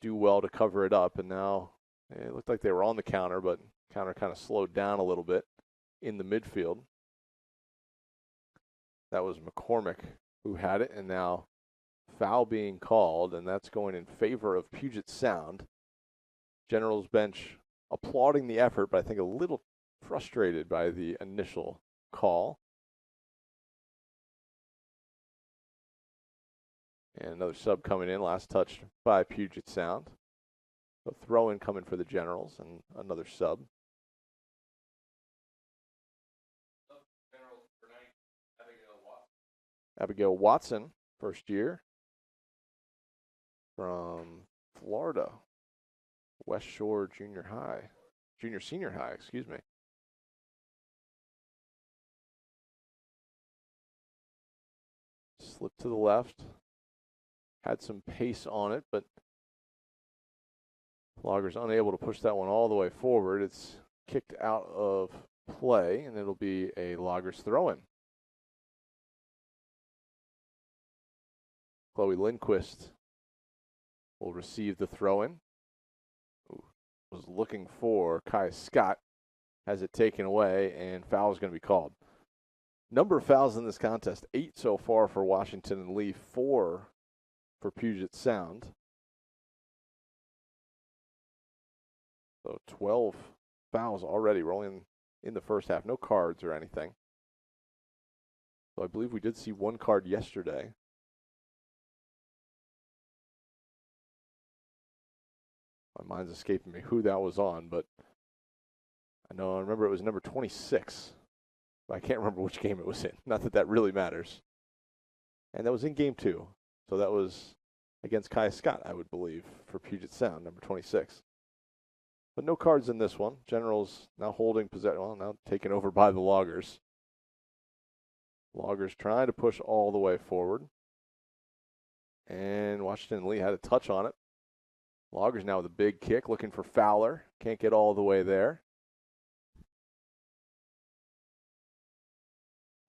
do well to cover it up, and now it looked like they were on the counter, but counter kind of slowed down a little bit in the midfield. That was McCormick who had it, and now foul being called, and that's going in favor of Puget Sound. Generals bench applauding the effort, but I think a little frustrated by the initial call. And another sub coming in, last touch by Puget Sound. So throw-in coming for the Generals, and another sub. Abigail Watson, first year from Florida, West Shore Senior High, excuse me. Flip to the left. Had some pace on it, but Loggers unable to push that one all the way forward. It's kicked out of play, and it'll be a Loggers throw-in. Chloe Lindquist will receive the throw-in. Was looking for Kaya Scott. Has it taken away, and foul is going to be called. Number of fouls in this contest, 8 so far for Washington and Lee, 4 for Puget Sound. So 12 fouls already rolling in the first half. No cards or anything. So I believe we did see one card yesterday. My mind's escaping me who that was on, but I remember it was number 26. But I can't remember which game it was in. Not that that really matters. And that was in game 2. So that was against Kaya Scott, I would believe, for Puget Sound, number 26. But no cards in this one. Generals now holding possession. Well, now taken over by the Loggers. Loggers trying to push all the way forward. And Washington Lee had a touch on it. Loggers now with a big kick, looking for Fowler. Can't get all the way there.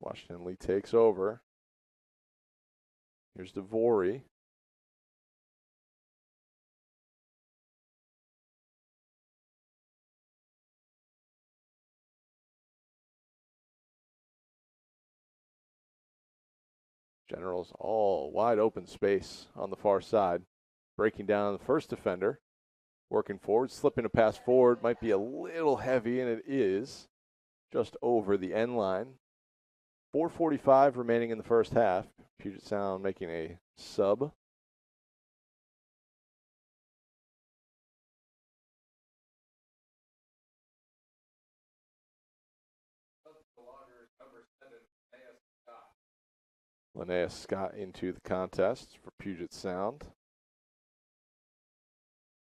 Washington Lee takes over. Here's DeVory. Generals all wide open space on the far side. Breaking down the first defender. Working forward, slipping a pass forward. Might be a little heavy, and it is. Just over the end line. 4:45 remaining in the first half. Puget Sound making a sub. Linnea Scott into the contest for Puget Sound.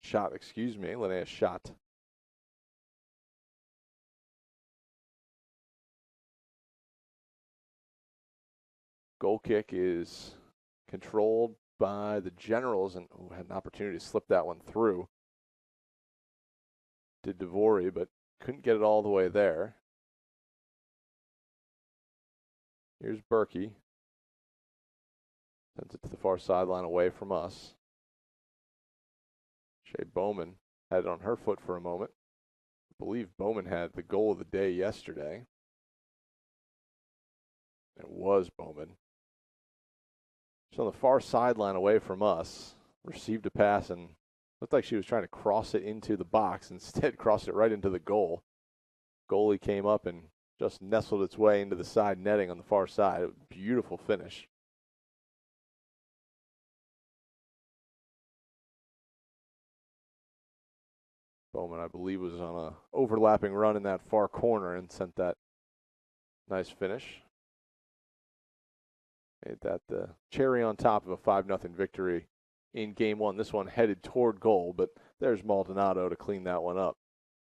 Linnea Shot. Goal kick is controlled by the Generals, and had an opportunity to slip that one through. Did DeVory, but couldn't get it all the way there. Here's Berkey. Sends it to the far sideline away from us. Shea Bowman had it on her foot for a moment. I believe Bowman had the goal of the day yesterday. It was Bowman. She's on the far sideline away from us. Received a pass and looked like she was trying to cross it into the box. Instead, crossed it right into the goal. Goalie came up and just nestled its way into the side netting on the far side. Beautiful finish. Bowman, I believe, was on a overlapping run in that far corner and sent that nice finish. Made that the cherry on top of a 5-0 victory in game 1. This one headed toward goal, but there's Maldonado to clean that one up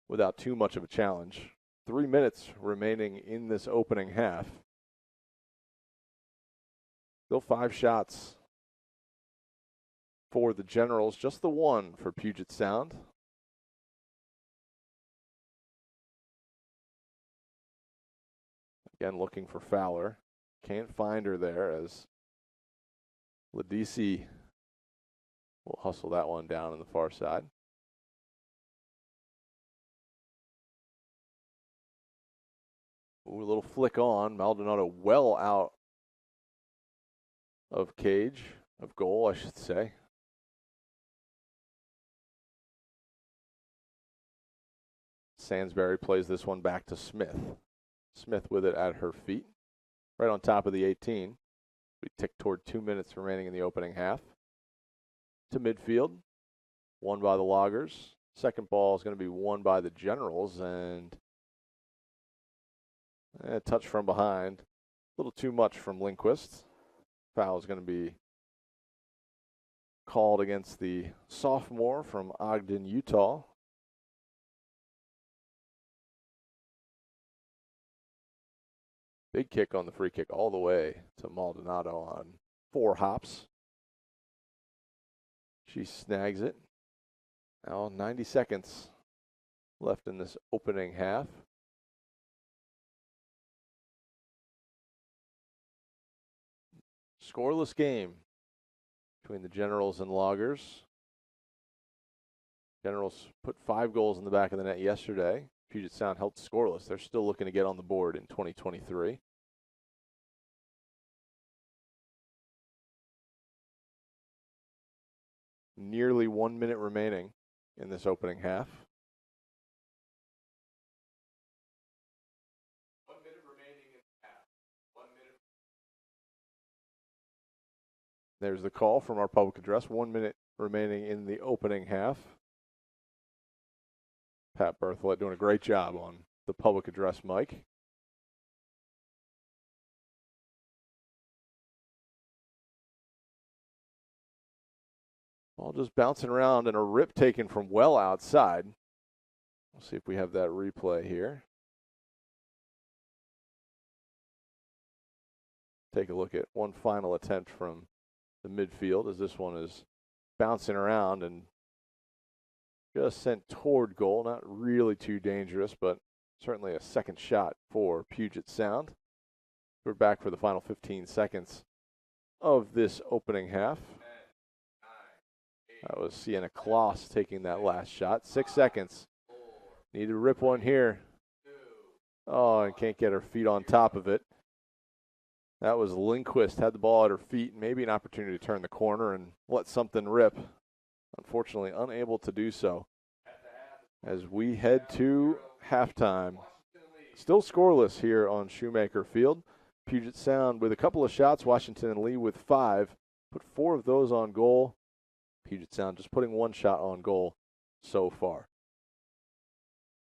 without too much of a challenge. 3 minutes remaining in this opening half. Still 5 shots for the Generals, just the one for Puget Sound. Again, looking for Fowler. Can't find her there as Ladisi will hustle that one down on the far side. Ooh, a little flick on. Maldonado well out of cage, of goal, I should say. Sansbury plays this one back to Smith. Smith with it at her feet, right on top of the 18. We tick toward 2 minutes remaining in the opening half. To midfield, won by the Loggers. Second ball is going to be won by the Generals, and a touch from behind. A little too much from Lindquist. Foul is going to be called against the sophomore from Ogden, Utah. Big kick on the free kick all the way to Maldonado on 4 hops. She snags it. Now 90 seconds left in this opening half. Scoreless game between the Generals and Loggers. Generals put 5 goals in the back of the net yesterday. Puget Sound held scoreless. They're still looking to get on the board in 2023. Nearly 1 minute remaining in this opening half. 1 minute remaining in half. 1 minute. There's the call from our public address. 1 minute remaining in the opening half. Pat Bertholet doing a great job on the public address mic. Ball just bouncing around and a rip taken from well outside. We'll see if we have that replay here. Take a look at one final attempt from the midfield as this one is bouncing around and just sent toward goal. Not really too dangerous, but certainly a second shot for Puget Sound. We're back for the final 15 seconds of this opening half. That was Sienna Kloss taking that last shot. 6 seconds. Need to rip one here. Oh, and can't get her feet on top of it. That was Lindquist, had the ball at her feet. Maybe an opportunity to turn the corner and let something rip. Unfortunately, unable to do so. As we head to halftime. Still scoreless here on Shoemaker Field. Puget Sound with a couple of shots. Washington and Lee with 5. Put 4 of those on goal. Puget Sound just putting 1 shot on goal so far.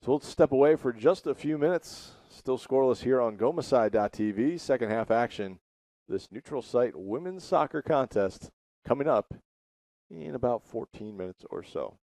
So we'll step away for just a few minutes. Still scoreless here on GoMasai.tv. Second half action. This neutral site women's soccer contest coming up in about 14 minutes or so.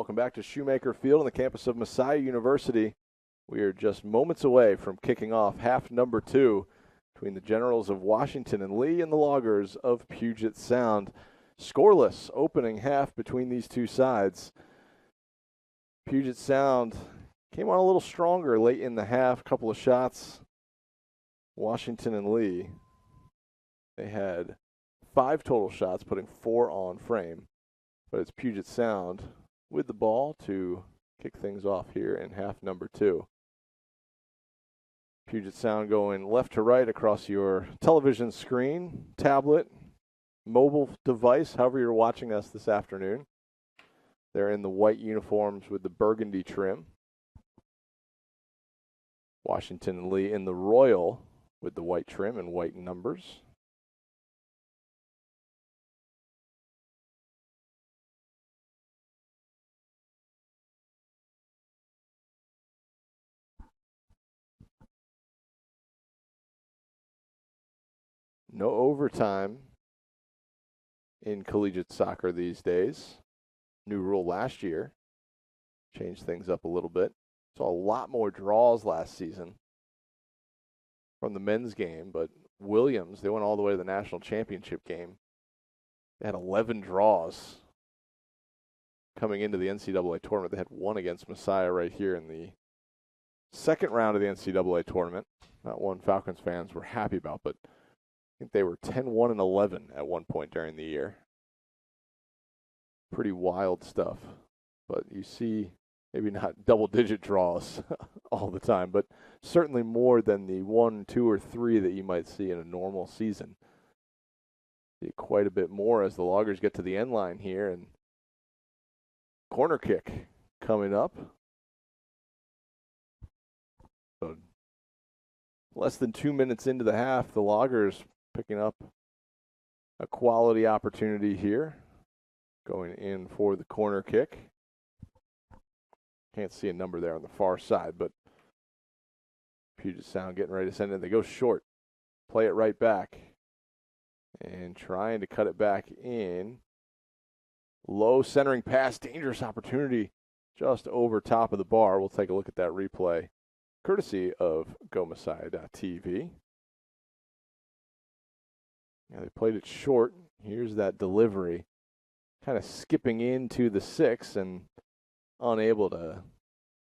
Welcome back to Shoemaker Field on the campus of Messiah University. We are just moments away from kicking off half number 2 between the Generals of Washington and Lee and the Loggers of Puget Sound. Scoreless opening half between these two sides. Puget Sound came on a little stronger late in the half, couple of shots. Washington and Lee, they had 5 total shots, putting 4 on frame. But it's Puget Sound with the ball to kick things off here in half number 2. Puget Sound going left to right across your television screen, tablet, mobile device, however you're watching us this afternoon. They're in the white uniforms with the burgundy trim. Washington and Lee in the royal with the white trim and white numbers. No overtime in collegiate soccer these days. New rule last year. Changed things up a little bit. Saw a lot more draws last season from the men's game, but Williams, they went all the way to the national championship game. They had 11 draws coming into the NCAA tournament. They had 1 against Messiah right here in the second round of the NCAA tournament. Not one Falcons fans were happy about, but I think they were 10-1 and 11 at one point during the year. Pretty wild stuff. But you see maybe not double-digit draws all the time, but certainly more than the 1, 2, or 3 that you might see in a normal season. See quite a bit more as the Loggers get to the end line here, and corner kick coming up. So less than 2 minutes into the half, the Loggers picking up a quality opportunity here. Going in for the corner kick. Can't see a number there on the far side, but Puget Sound getting ready to send it. They go short. Play it right back. And trying to cut it back in. Low centering pass. Dangerous opportunity just over top of the bar. We'll take a look at that replay courtesy of GoMessiah.tv. Yeah, they played it short. Here's that delivery. Kind of skipping into the 6 and unable to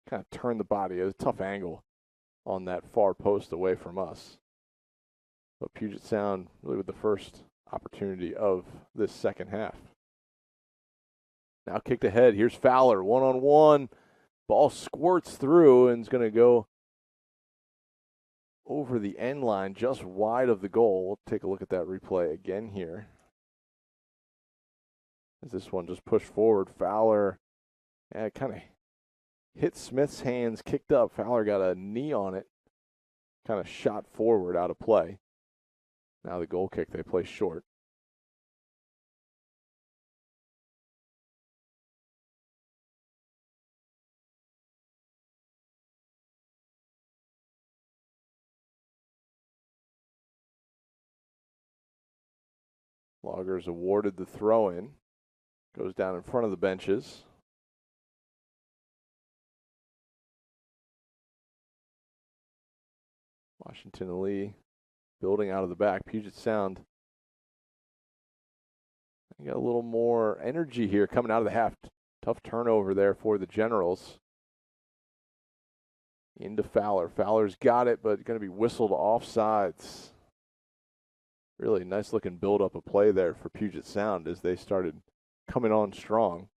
kind of turn the body. It was a tough angle on that far post away from us. But Puget Sound really with the first opportunity of this second half. Now kicked ahead. Here's Fowler, one-on-one. Ball squirts through and is going to go over the end line just wide of the goal. We'll take a look at that replay again here. As this one just pushed forward, Fowler kind of hit Smith's hands, kicked up. Fowler got a knee on it, kind of shot forward out of play. Now the goal kick, they play short. Loggers awarded the throw-in. Goes down in front of the benches. Washington and Lee building out of the back. Puget Sound. You got a little more energy here coming out of the half. Tough turnover there for the Generals. Into Fowler. Fowler's got it, but going to be whistled offsides. Really nice looking build up of play there for Puget Sound as they started coming on strong.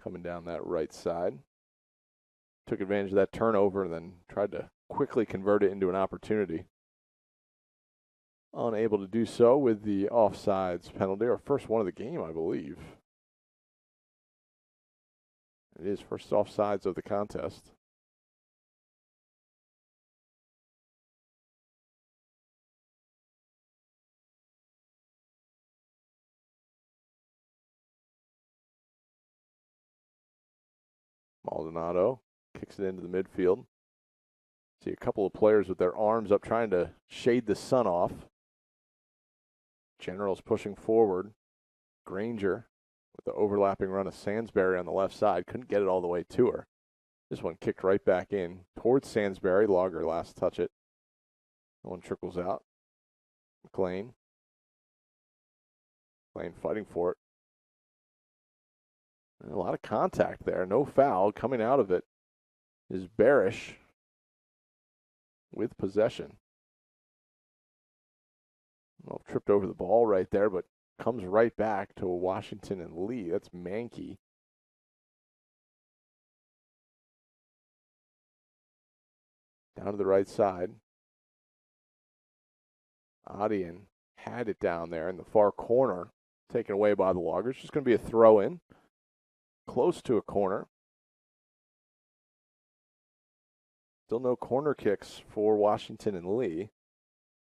Coming down that right side. Took advantage of that turnover and then tried to quickly convert it into an opportunity. Unable to do so with the offsides penalty, our first one of the game, I believe. It is first offsides of the contest. Maldonado kicks it into the midfield. See a couple of players with their arms up trying to shade the sun off. Generals pushing forward. Granger with the overlapping run of Sansbury on the left side. Couldn't get it all the way to her. This one kicked right back in towards Sansbury. Lager last touch it. One trickles out. McLean. McLean fighting for it. And a lot of contact there. No foul. Coming out of it is Barish with possession. Well, tripped over the ball right there, but comes right back to Washington and Lee. That's Mankey. Down to the right side. Adian had it down there in the far corner. Taken away by the Loggers. Just going to be a throw-in. Close to a corner. Still no corner kicks for Washington and Lee.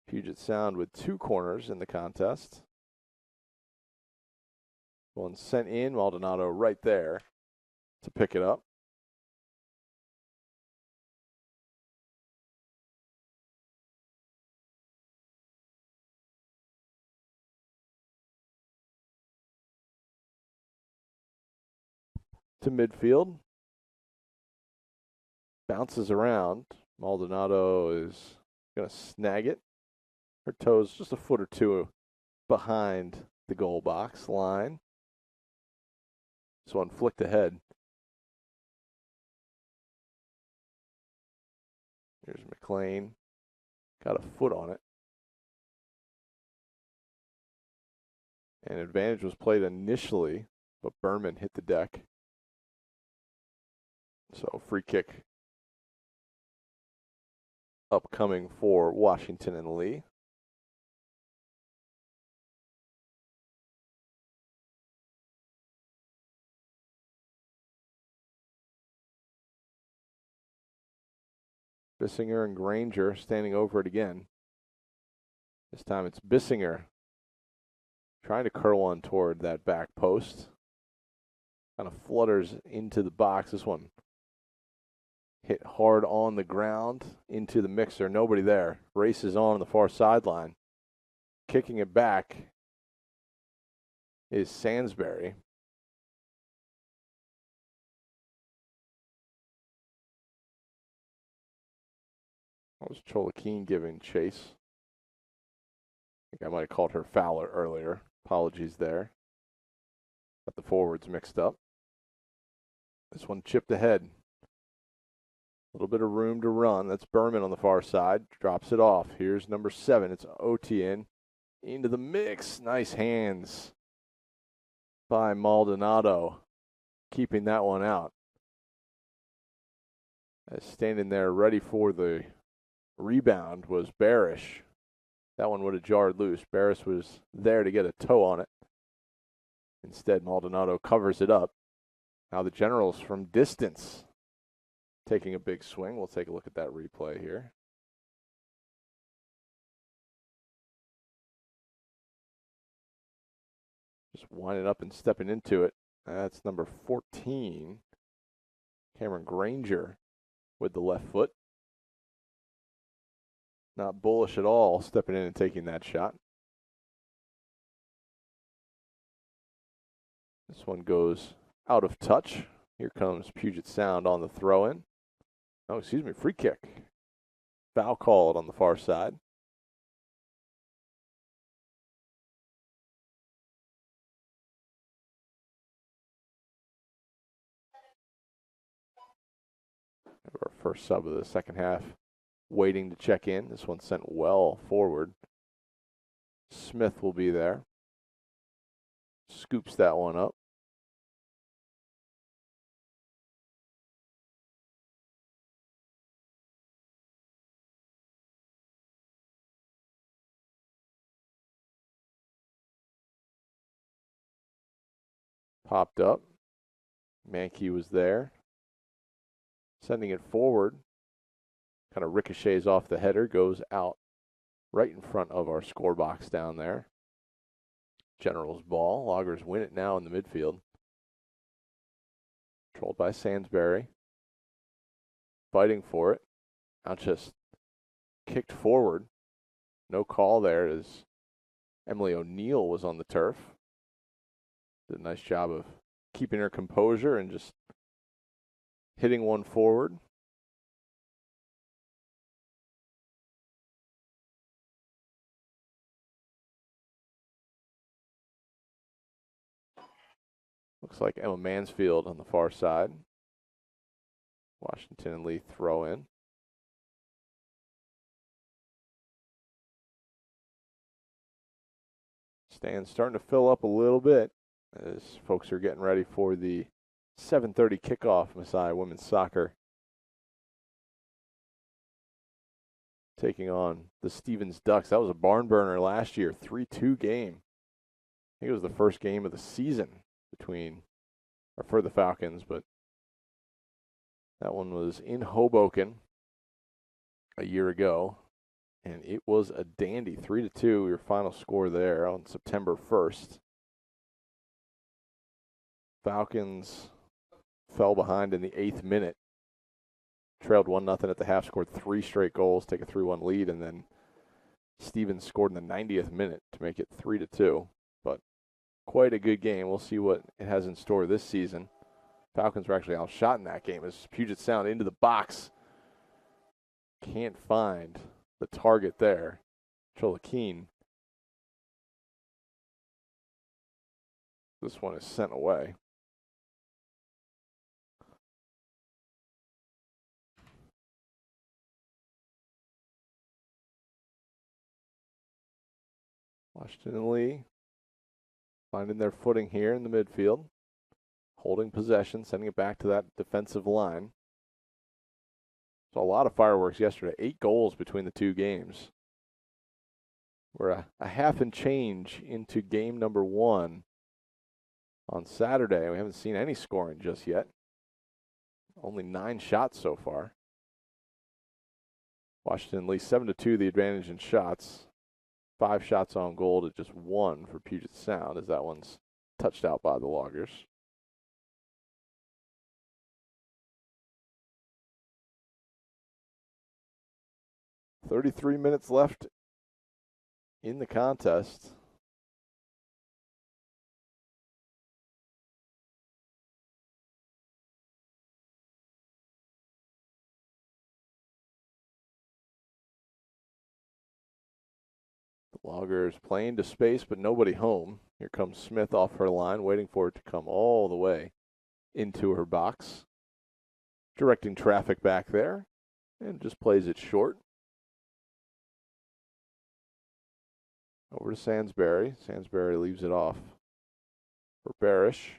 Puget Sound with 2 corners in the contest. One sent in, Maldonado right there to pick it up. To midfield. Bounces around. Maldonado is going to snag it. Her toes just a foot or two behind the goal box line. This one flicked ahead. Here's McLean. Got a foot on it. And advantage was played initially, but Berman hit the deck. So free kick upcoming for Washington and Lee. Bissinger and Granger standing over it again. This time it's Bissinger trying to curl one toward that back post. Kind of flutters into the box. This one hit hard on the ground into the mixer. Nobody there. Races on the far sideline. Kicking it back is Sansbury. That was Cholakeen giving chase. I think I might have called her Fowler earlier. Apologies there. Got the forwards mixed up. This one chipped ahead. A little bit of room to run. That's Berman on the far side. Drops it off. Here's number 7. It's Otian. Into the mix. Nice hands by Maldonado. Keeping that one out. Standing there ready for the rebound was Barish. That one would have jarred loose. Barish was there to get a toe on it. Instead, Maldonado covers it up. Now the Generals from distance taking a big swing. We'll take a look at that replay here. Just winding up and stepping into it. That's number 14, Cameron Granger with the left foot. Not bullish at all, stepping in and taking that shot. This one goes out of touch. Here comes Puget Sound on the throw-in. Oh, excuse me, free kick. Foul called on the far side. Our first sub of the second half waiting to check in. This one sent well forward. Smith will be there. Scoops that one up. Popped up. Mankey was there. Sending it forward. Kind of ricochets off the header, goes out right in front of our score box down there. General's ball. Loggers win it now in the midfield. Controlled by Sansbury. Fighting for it. Now just kicked forward. No call there as Emily O'Neill was on the turf. Did a nice job of keeping her composure and just hitting one forward. Looks like Emma Mansfield on the far side. Washington and Lee throw in. Stands starting to fill up a little bit as folks are getting ready for the 7:30 kickoff. Messiah women's soccer taking on the Stevens Ducks. That was a barn burner last year, 3-2 game. I think it was the first game of the season for the Falcons, but that one was in Hoboken a year ago, and it was a dandy, 3-2, your final score there on September 1st. Falcons fell behind in the 8th minute, trailed 1-0 at the half, scored 3 straight goals, take a 3-1 lead, and then Stevens scored in the 90th minute to make it 3-2. But quite a good game. We'll see what it has in store this season. Falcons were actually outshot in that game as Puget Sound into the box. Can't find the target there. Cholakeen. This one is sent away. Washington and Lee finding their footing here in the midfield. Holding possession, sending it back to that defensive line. Saw a lot of fireworks yesterday. 8 goals between the two games. We're a half and change into game number 1 on Saturday. We haven't seen any scoring just yet. Only 9 shots so far. Washington Lee 7-2, the advantage in shots. 5 shots on goal to just 1 for Puget Sound, as that one's touched out by the Loggers. "33 minutes left in the contest. The Loggers playing to space, but nobody home. Here comes Smith off her line, waiting for it to come all the way into her box. Directing traffic back there, and just plays it short. Over to Sansbury. Sansbury leaves it off for Barish.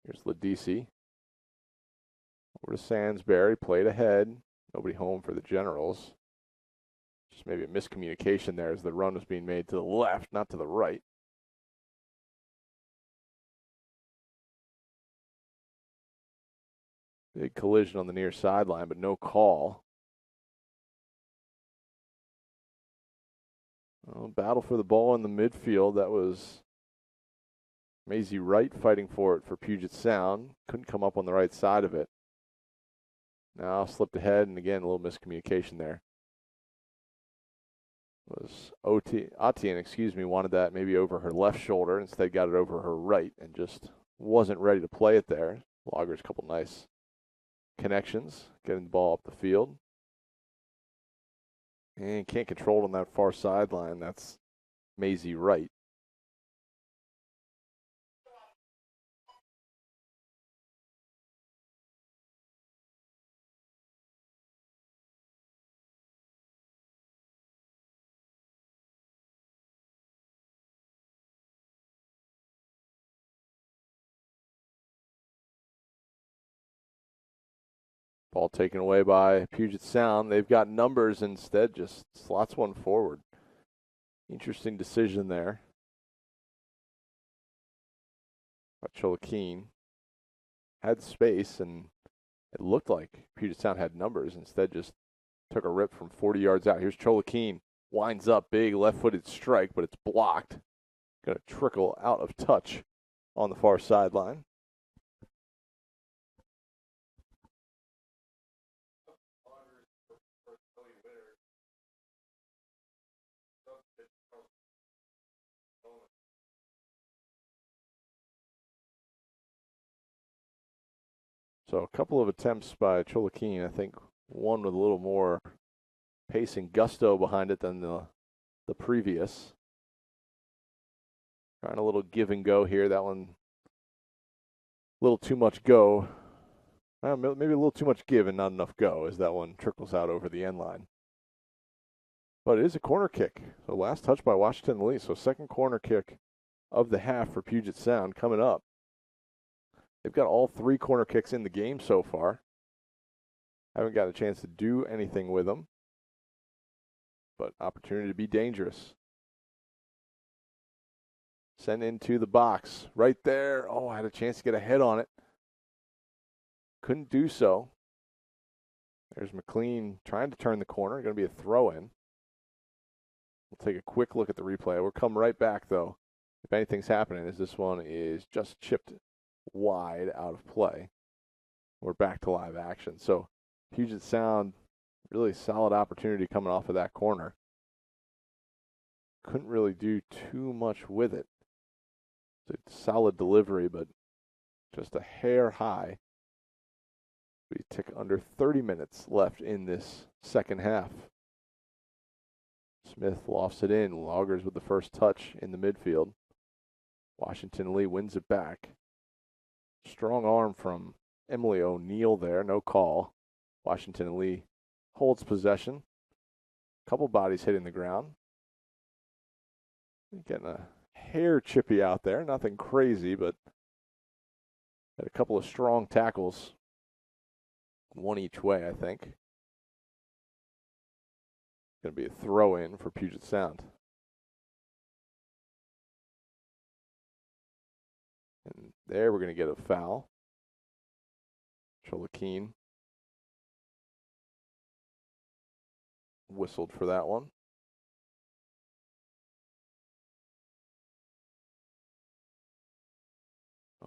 Here's Ladisi. Over to Sansbury. Played ahead. Nobody home for the Generals. Just maybe a miscommunication there as the run was being made to the left, not to the right. Big collision on the near sideline, but no call. Well, battle for the ball in the midfield. That was Maisie Wright fighting for it for Puget Sound. Couldn't come up on the right side of it. Now slipped ahead, and again, a little miscommunication there. Was Atian, wanted that maybe over her left shoulder. Instead got it over her right and just wasn't ready to play it there. Loggers, a couple nice connections, getting the ball up the field. And can't control it on that far sideline. That's Maisie Wright. Ball taken away by Puget Sound. They've got numbers instead, just slots one forward. Interesting decision there. But Cholakeen had space, and it looked like Puget Sound had numbers. Instead, just took a rip from 40 yards out. Here's Cholakeen. Winds up, big left-footed strike, but it's blocked. Going to trickle out of touch on the far sideline. So a couple of attempts by Cholikin. I think one with a little more pace and gusto behind it than the previous. Trying a little give and go here. That one, a little too much go. Maybe a little too much give and not enough go as that one trickles out over the end line. But it is a corner kick. So last touch by Washington Lee. So second corner kick of the half for Puget Sound coming up. They've got all 3 corner kicks in the game so far. Haven't got a chance to do anything with them. But opportunity to be dangerous. Send into the box. Right there. Oh, I had a chance to get a head on it. Couldn't do so. There's McLean trying to turn the corner. Going to be a throw-in. We'll take a quick look at the replay. We'll come right back, though, if anything's happening, as this one is just chipped wide out of play. We're back to live action. So Puget Sound, really solid opportunity coming off of that corner. Couldn't really do too much with it. It's a solid delivery, but just a hair high. We tick under 30 minutes left in this second half. Smith lofts it in. Loggers with the first touch in the midfield. Washington Lee wins it back. Strong arm from Emily O'Neill there. No call. Washington Lee holds possession. Couple bodies hitting the ground. Getting a hair chippy out there. Nothing crazy, but had a couple of strong tackles. One each way, I think. Going to be a throw-in for Puget Sound. And there we're going to get a foul. Cholikin whistled for that one.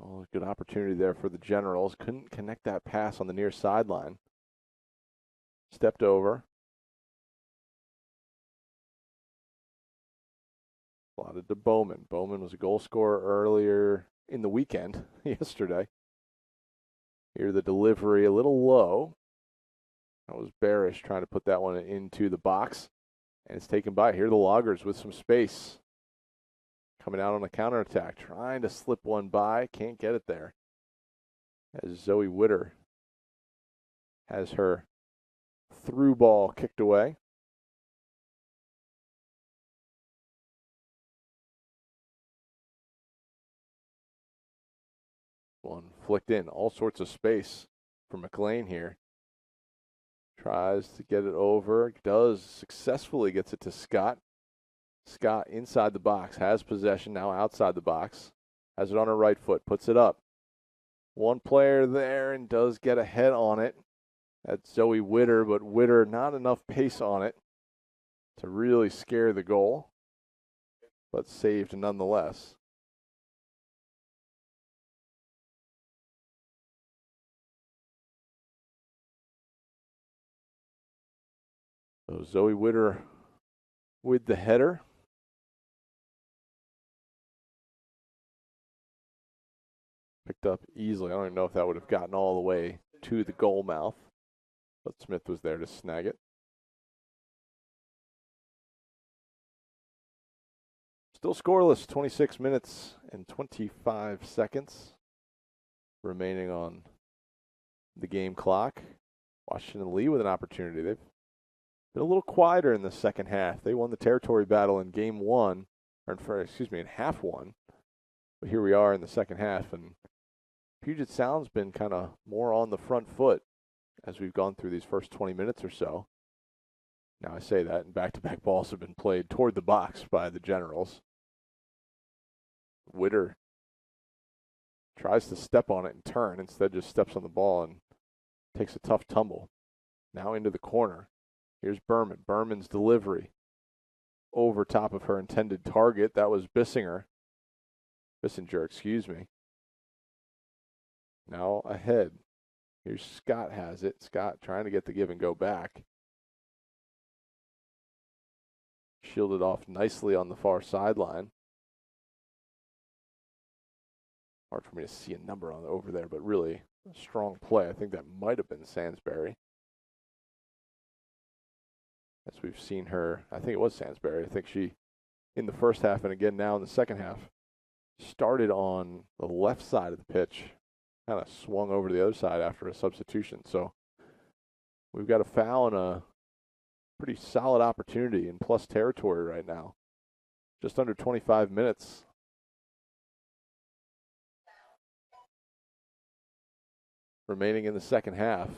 Oh, good opportunity there for the Generals. Couldn't connect that pass on the near sideline. Stepped over. Slotted to Bowman. Bowman was a goal scorer earlier in the weekend, yesterday. Here the delivery a little low. That was Barish trying to put that one into the box. And it's taken by. Here the Loggers with some space. Coming out on a counterattack. Trying to slip one by. Can't get it there. As Zoe Witter has her through ball kicked away. One flicked in. All sorts of space for McLean here. Tries to get it over. Does successfully. Gets it to Scott. Scott inside the box. Has possession. Now outside the box. Has it on her right foot. Puts it up. One player there and does get a head on it. That's Zoe Witter, but Witter not enough pace on it to really scare the goal. But saved nonetheless. So Zoe Witter with the header. Picked up easily. I don't even know if that would have gotten all the way to the goal mouth. But Smith was there to snag it. Still scoreless. 26 minutes and 25 seconds remaining on the game clock. Washington Lee with an opportunity. They've been a little quieter in the second half. They won the territory battle in game one, or in half one. But here we are in the second half, and Puget Sound's been kind of more on the front foot as we've gone through these first 20 minutes or so. Now I say that, and back-to-back balls have been played toward the box by the Generals. Witter tries to step on it and turn. Instead just steps on the ball and takes a tough tumble. Now into the corner. Here's Berman. Berman's delivery over top of her intended target. That was Bissinger, excuse me. Now ahead. Here's Scott has it. Scott trying to get the give and go back. Shielded off nicely on the far sideline. Hard for me to see a number on over there, but really strong play. I think that might have been Sansbury. As we've seen her, I think it was Sansbury. I think she, in the first half and again now in the second half, started on the left side of the pitch, kind of swung over to the other side after a substitution. So we've got a foul and a pretty solid opportunity in plus territory right now. Just under 25 minutes. Remaining in the second half.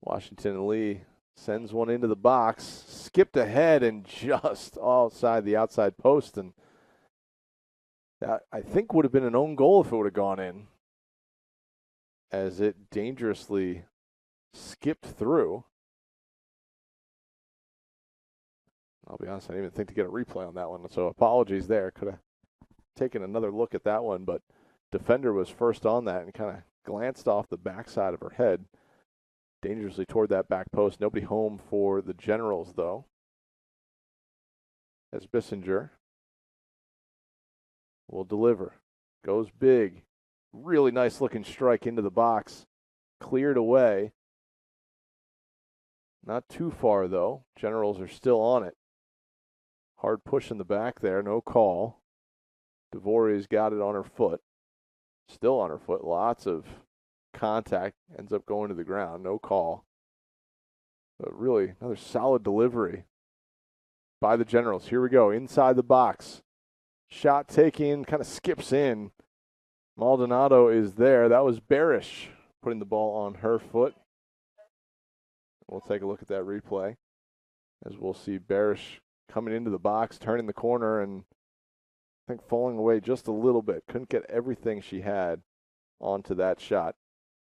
Washington and Lee sends one into the box, skipped ahead and just outside the outside post. And that, I think, would have been an own goal if it would have gone in, as it dangerously skipped through. I'll be honest, I didn't even think to get a replay on that one, so apologies there. Could have taken another look at that one, but defender was first on that and kind of glanced off the backside of her head, dangerously toward that back post. Nobody home for the Generals, though, as Bissinger will deliver. Goes big. Really nice looking strike into the box. Cleared away. Not too far, though. Generals are still on it. Hard push in the back there. No call. Devore's got it on her foot. Still on her foot. Lots of contact. Ends up going to the ground. No call. But really, another solid delivery by the Generals. Here we go. Inside the box. Shot taken. Kind of skips in. Maldonado is there. That was Barish putting the ball on her foot. We'll take a look at that replay, as we'll see Barish coming into the box, turning the corner, and I think falling away just a little bit. Couldn't get everything she had onto that shot,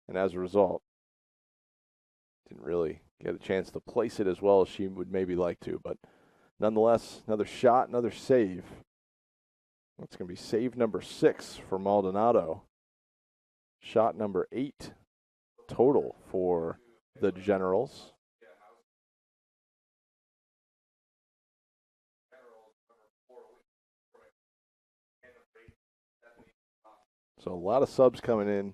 and as a result, didn't really get a chance to place it as well as she would maybe like to. But nonetheless, another shot, another save. That's going to be save number 6 for Maldonado. Shot number 8 total for the Generals. So a lot of subs coming in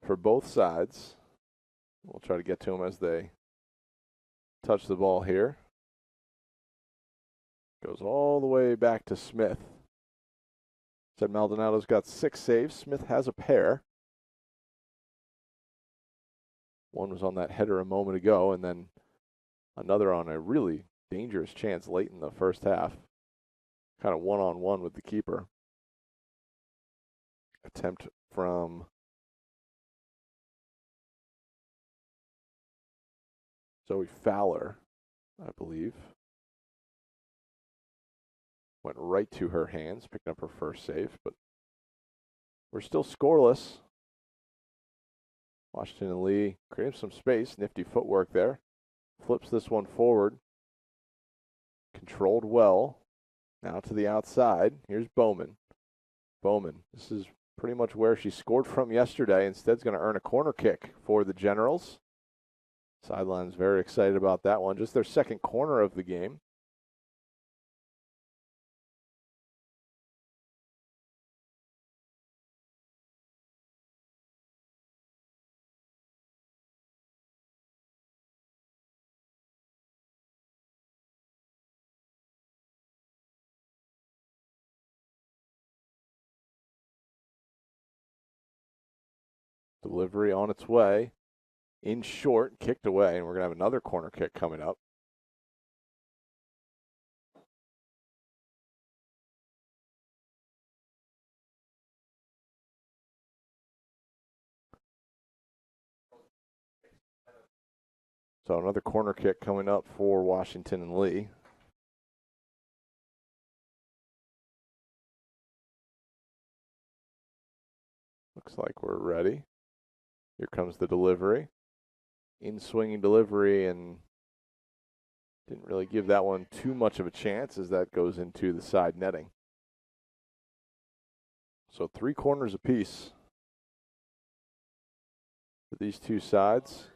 for both sides. We'll try to get to them as they touch the ball here. Goes all the way back to Smith. Said Maldonado's got 6 saves. Smith has a pair. One was on that header a moment ago, and then another on a really dangerous chance late in the first half. Kind of one-on-one with the keeper. Attempt from Zoe Fowler, I believe. Went right to her hands, picking up her first save, but we're still scoreless. Washington and Lee creating some space, nifty footwork there. Flips this one forward. Controlled well. Now to the outside. Here's Bowman. Bowman, this is pretty much where she scored from yesterday. Instead, is going to earn a corner kick for the Generals. Sideline's very excited about that one. Just their second corner of the game. Delivery on its way. In short, kicked away, and we're going to have another corner kick coming up. So another corner kick coming up for Washington and Lee. Looks like we're ready. Here comes the delivery. In-swinging delivery, and didn't really give that one too much of a chance as that goes into the side netting. So 3 corners apiece for these two sides.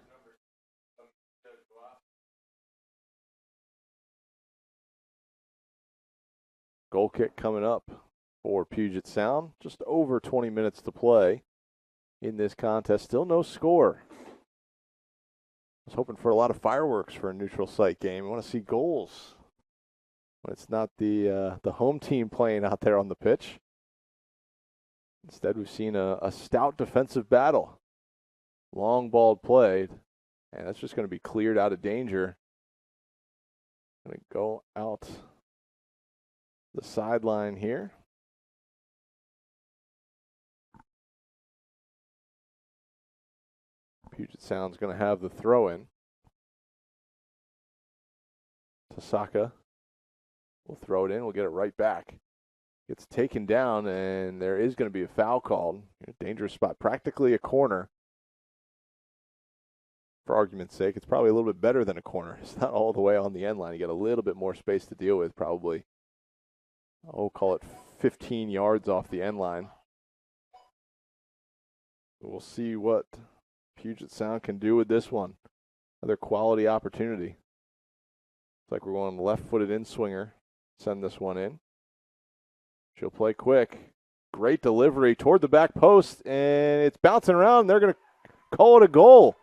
Goal kick coming up for Puget Sound. Just over 20 minutes to play in this contest. Still no score. I was hoping for a lot of fireworks for a neutral site game. I want to see goals when it's not the home team playing out there on the pitch. Instead, we've seen a stout defensive battle. Long ball played, and that's just going to be cleared out of danger. Going to go out the sideline here. Puget Sound's going to have the throw in. Tasaka will throw it in. We'll get it right back. Gets taken down, and there is going to be a foul called. Dangerous spot, practically a corner. For argument's sake, it's probably a little bit better than a corner. It's not all the way on the end line. You got a little bit more space to deal with, probably. I'll call it 15 yards off the end line. We'll see what Puget Sound can do with this one. Another quality opportunity. Looks like we're going left-footed in-swinger. Send this one in. She'll play quick. Great delivery toward the back post, and it's bouncing around. They're going to call it a goal.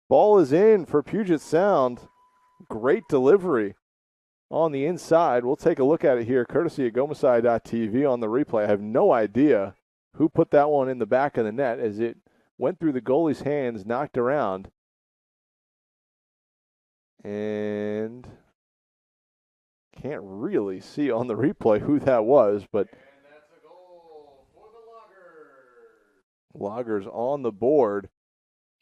Ball is in for Puget Sound. Great delivery on the inside. We'll take a look at it here, courtesy of GoMasai.tv on the replay. I have no idea who put that one in the back of the net as it went through the goalie's hands, knocked around. And can't really see on the replay who that was, but And that's a goal for the Loggers. Loggers on the board,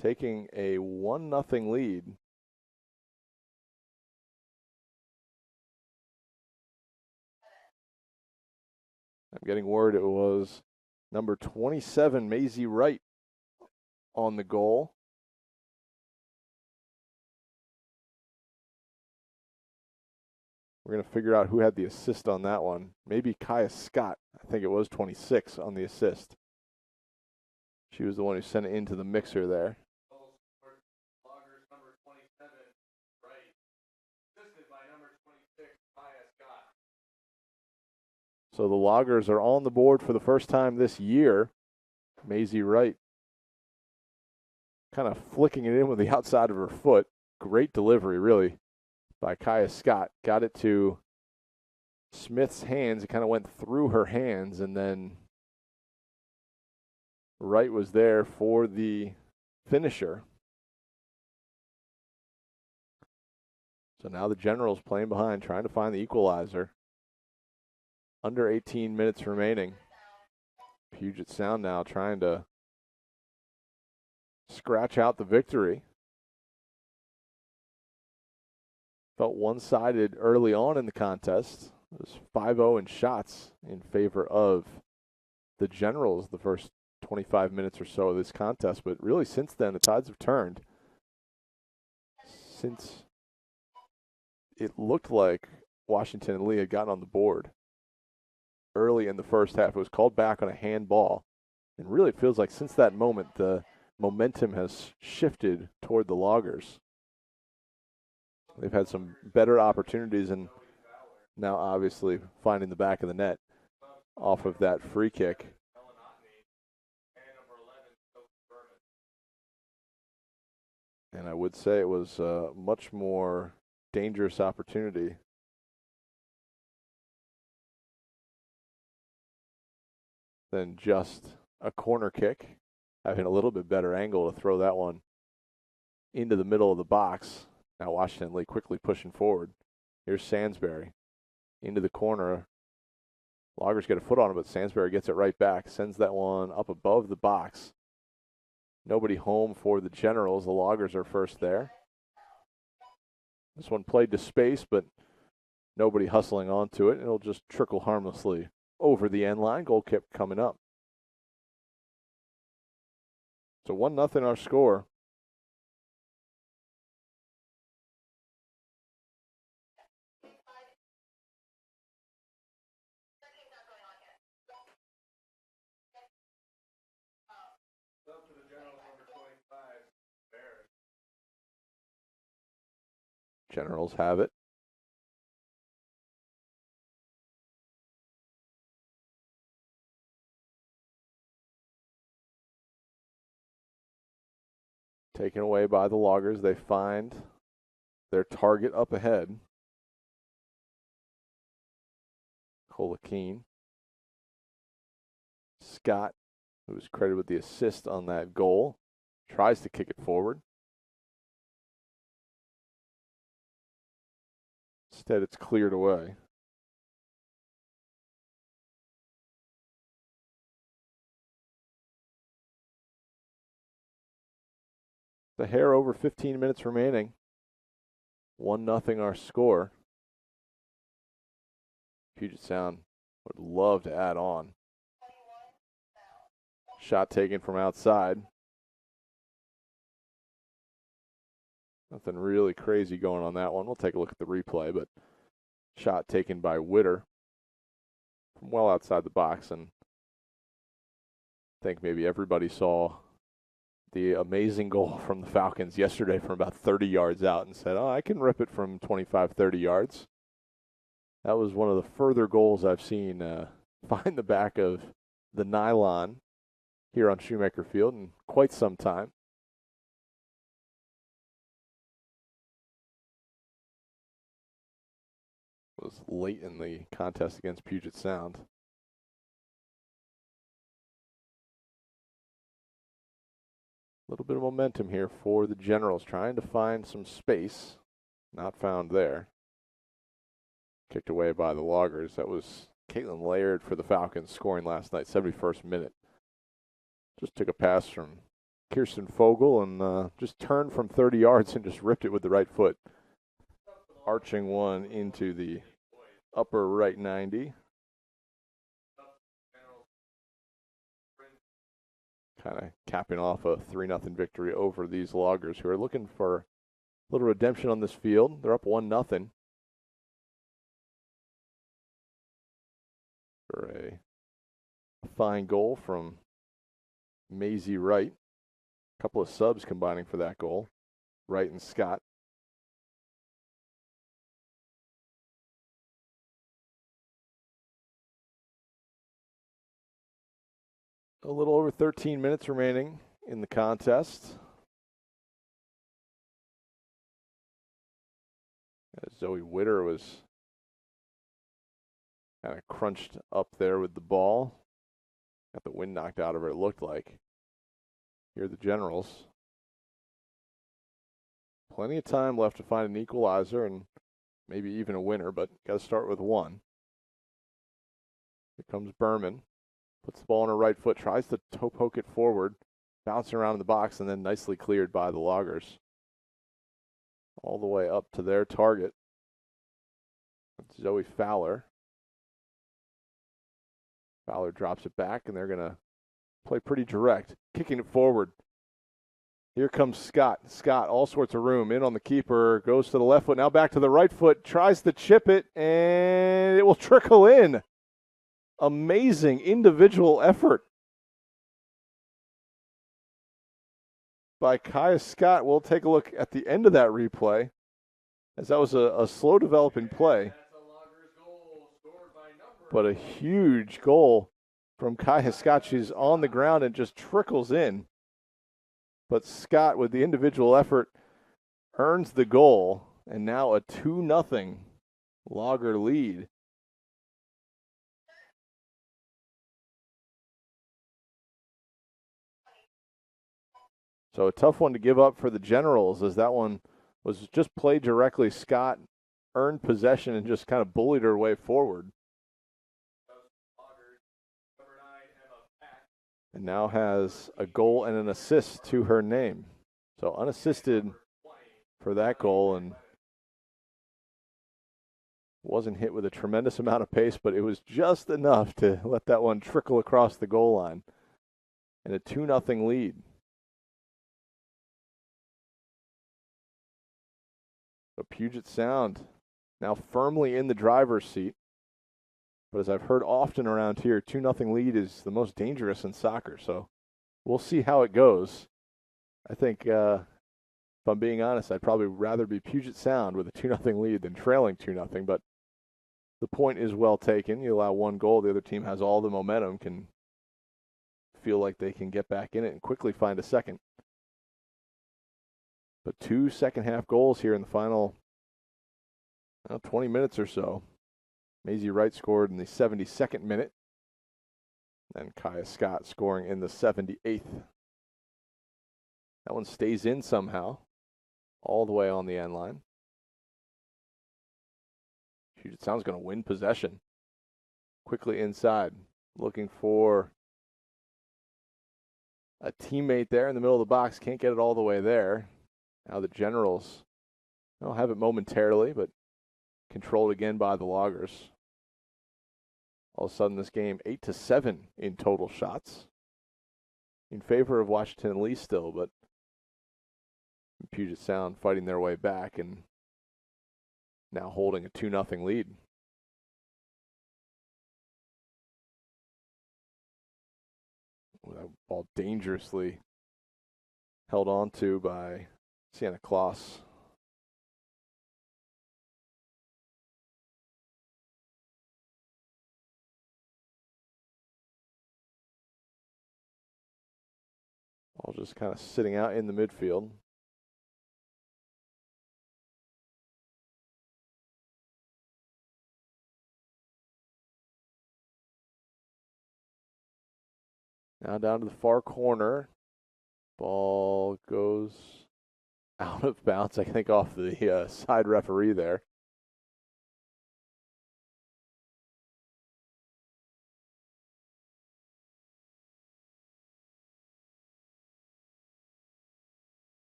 taking a 1-0 lead. I'm getting word it was number 27, Maisie Wright, on the goal. We're going to figure out who had the assist on that one. Maybe Kaya Scott. I think it was 26 on the assist. She was the one who sent it into the mixer there. Loggers number 27, right. Assisted by number 26, Kaya Scott. So the Loggers are on the board for the first time this year. Maisie Wright kind of flicking it in with the outside of her foot. Great delivery, really, by Kaya Scott. Got it to Smith's hands. It kind of went through her hands, and then Wright was there for the finisher. So now the Generals playing behind, trying to find the equalizer. Under 18 minutes remaining. Puget Sound now trying to scratch out the victory. Felt one-sided early on in the contest. It was 5-0 in shots in favor of the Generals the first 25 minutes or so of this contest. But really since then, the tides have turned. Since it looked like Washington and Lee had gotten on the board early in the first half, it was called back on a handball. And really it feels like since that moment, the momentum has shifted toward the Loggers. They've had some better opportunities and now obviously finding the back of the net off of that free kick. And I would say it was a much more dangerous opportunity than just a corner kick. Having a little bit better angle to throw that one into the middle of the box. Now Washington Lee quickly pushing forward. Here's Sansbury into the corner. Loggers get a foot on it, but Sansbury gets it right back. Sends that one up above the box. Nobody home for the Generals. The Loggers are first there. This one played to space, but nobody hustling onto it. It'll just trickle harmlessly over the end line. Goal kick coming up. So 1-0 our score. Generals have it. Taken away by the Loggers. They find their target up ahead. Colakeen. Scott, who was credited with the assist on that goal, tries to kick it forward. Instead, it's cleared away. The hair over 15 minutes remaining. 1-0 our score. Puget Sound would love to add on. Shot taken from outside. Nothing really crazy going on that one. We'll take a look at the replay, but shot taken by Witter from well outside the box, and I think maybe everybody saw the amazing goal from the Falcons yesterday from about 30 yards out and said, oh, I can rip it from 25, 30 yards. That was one of the further goals I've seen find the back of the nylon here on Shoemaker Field in quite some time. It was late in the contest against Puget Sound. A little bit of momentum here for the Generals, trying to find some space. Not found there. Kicked away by the Loggers. That was Caitlin Laird for the Falcons scoring last night, 71st minute. Just took a pass from Kirsten Fogel and just turned from 30 yards and just ripped it with the right foot. Arching one into the upper right 90. Kind of capping off a 3-0 victory over these Loggers, who are looking for a little redemption on this field. They're up 1-0. For a fine goal from Maisie Wright. A couple of subs combining for that goal. Wright and Scott. A little over 13 minutes remaining in the contest. As Zoe Witter was kind of crunched up there with the ball. Got the wind knocked out of her, it looked like. Here are the Generals. Plenty of time left to find an equalizer and maybe even a winner, but got to start with one. Here comes Berman. Puts the ball on her right foot, tries to toe poke it forward, bouncing around in the box, and then nicely cleared by the Loggers. All the way up to their target. That's Zoe Fowler. Fowler drops it back, and they're going to play pretty direct, kicking it forward. Here comes Scott. Scott, all sorts of room, in on the keeper, goes to the left foot, now back to the right foot, tries to chip it, and it will trickle in. Amazing individual effort by Kaya Scott. We'll take a look at the end of that replay, as that was a slow developing play. But a huge goal from Kaya Scott. She's on the ground and just trickles in. But Scott, with the individual effort, earns the goal. And now a 2-0 Logger lead. So a tough one to give up for the Generals, as that one was just played directly. Scott earned possession and just kind of bullied her way forward. And now has a goal and an assist to her name. So unassisted for that goal, and wasn't hit with a tremendous amount of pace, but it was just enough to let that one trickle across the goal line. And a 2-0 lead. So Puget Sound now firmly in the driver's seat. But as I've heard often around here, 2-0 lead is the most dangerous in soccer. So we'll see how it goes. I think, if I'm being honest, I'd probably rather be Puget Sound with a 2-0 lead than trailing 2-0. But the point is well taken. You allow one goal, the other team has all the momentum, can feel like they can get back in it and quickly find a second. But 2 second-half goals here in the final 20 minutes or so. Maisie Wright scored in the 72nd minute. And Kaya Scott scoring in the 78th. That one stays in somehow, all the way on the end line. Puget Sound's going to win possession. Quickly inside, looking for a teammate there in the middle of the box. Can't get it all the way there. Now the Generals, they'll have it momentarily, but controlled again by the Loggers. All of a sudden, this game 8-7 in total shots, in favor of Washington and Lee still, but Puget Sound fighting their way back and now holding a 2-0 lead. That ball dangerously held on to by Santa Claus. Ball just kind of sitting out in the midfield. Now down to the far corner. Ball goes out of bounds, I think, off the side referee there.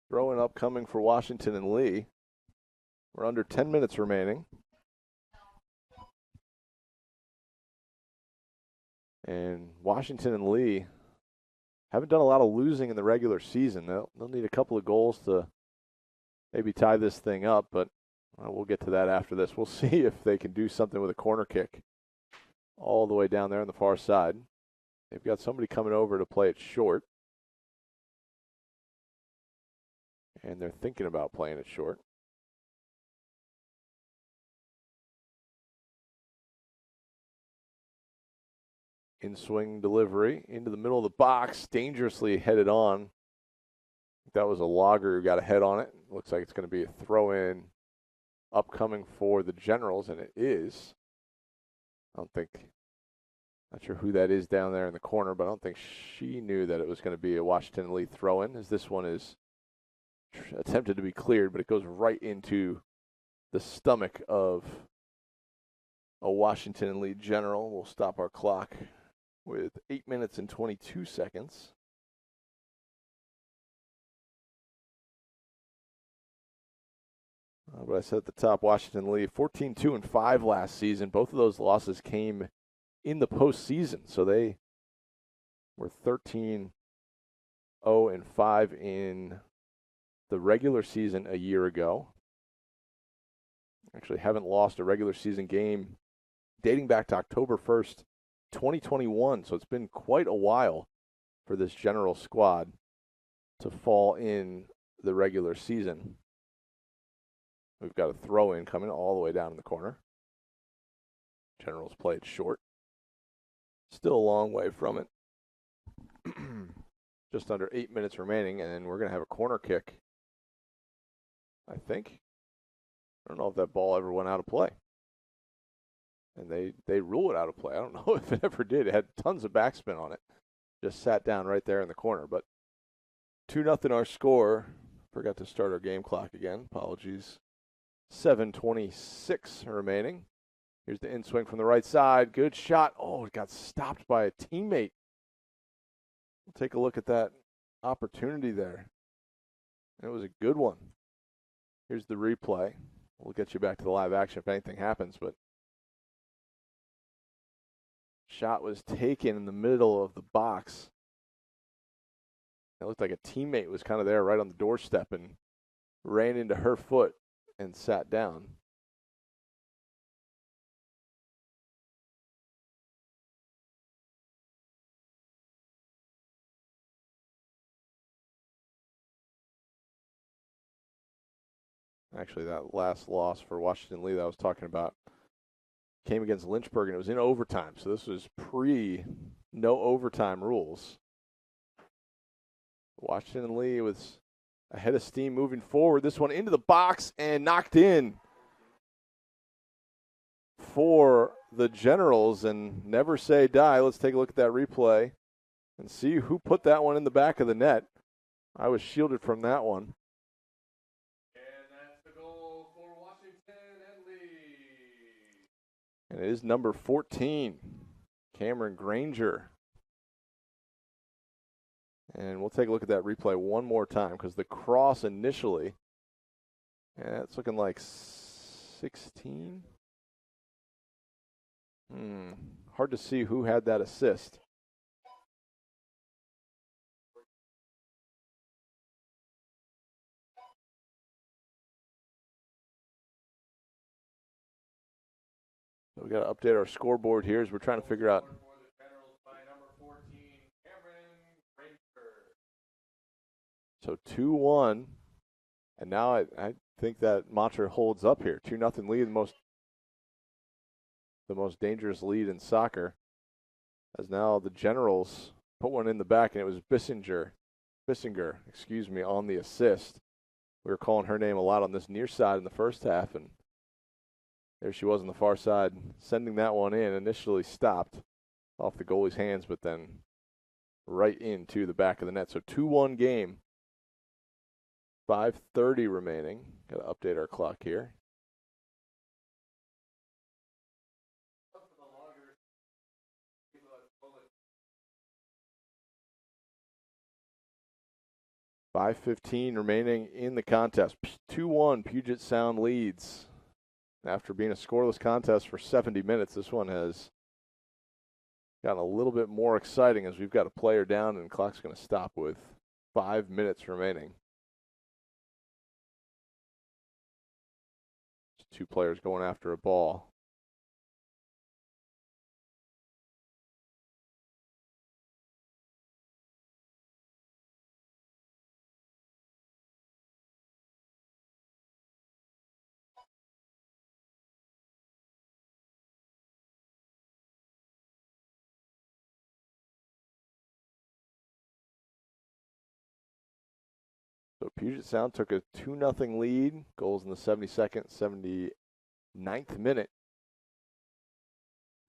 Throwing upcoming for Washington and Lee. We're under 10 minutes remaining. And Washington and Lee haven't done a lot of losing in the regular season. They'll need a couple of goals to maybe tie this thing up, but we'll get to that after this. We'll see if they can do something with a corner kick all the way down there on the far side. They've got somebody coming over to play it short. And they're thinking about playing it short. In-swing delivery into the middle of the box, dangerously headed on. That was a Logger who got a head on it. Looks like it's going to be a throw-in upcoming for the Generals, and it is. Not sure who that is down there in the corner, but I don't think she knew that it was going to be a Washington Lee throw-in, as this one is attempted to be cleared, but it goes right into the stomach of a Washington and Lee General. We'll stop our clock with 8 minutes and 22 seconds. But I said at the top, Washington Lee 14-2-5 last season. Both of those losses came in the postseason, so they were 13-0-5 in the regular season a year ago. Actually haven't lost a regular season game dating back to October 1st, 2021. So it's been quite a while for this General squad to fall in the regular season. We've got a throw-in coming all the way down in the corner. Generals play it short. Still a long way from it. Just under 8 minutes remaining, and then we're going to have a corner kick, I think. I don't know if that ball ever went out of play. And they rule it out of play. I don't know if it ever did. It had tons of backspin on it. Just sat down right there in the corner. But 2-0 our score. Forgot to start our game clock again. Apologies. 7:26 remaining. Here's the in-swing from the right side. Good shot. Oh, it got stopped by a teammate. We'll take a look at that opportunity there. It was a good one. Here's the replay. We'll get you back to the live action if anything happens, but shot was taken in the middle of the box. It looked like a teammate was kind of there right on the doorstep and ran into her foot and sat down. Actually, that last loss for Washington Lee that I was talking about came against Lynchburg, and it was in overtime. So this was no overtime rules. Washington Lee was ahead of steam moving forward. This one into the box and knocked in for the Generals, and never say die. Let's take a look at that replay and see who put that one in the back of the net. I was shielded from that one. And that's the goal for Washington and Lee. And it is number 14, Cameron Granger. And we'll take a look at that replay one more time because the cross initially, it's looking like 16. Hard to see who had that assist. So we got to update our scoreboard here as we're trying to figure out. So 2-1, and now I think that mantra holds up here. 2-0 lead, the most dangerous lead in soccer, as now the Generals put one in the back, and it was Bissinger, on the assist. We were calling her name a lot on this near side in the first half, and there she was on the far side, sending that one in. Initially stopped off the goalie's hands, but then right into the back of the net. So 2-1 game. 5:30 remaining. Got to update our clock here. $5:15 remaining in the contest. 2-1, Puget Sound leads. After being a scoreless contest for 70 minutes, this one has gotten a little bit more exciting as we've got a player down and the clock's going to stop with 5 minutes remaining. Two players going after a ball. So Puget Sound took a 2-0 lead. Goals in the 72nd, 79th minute.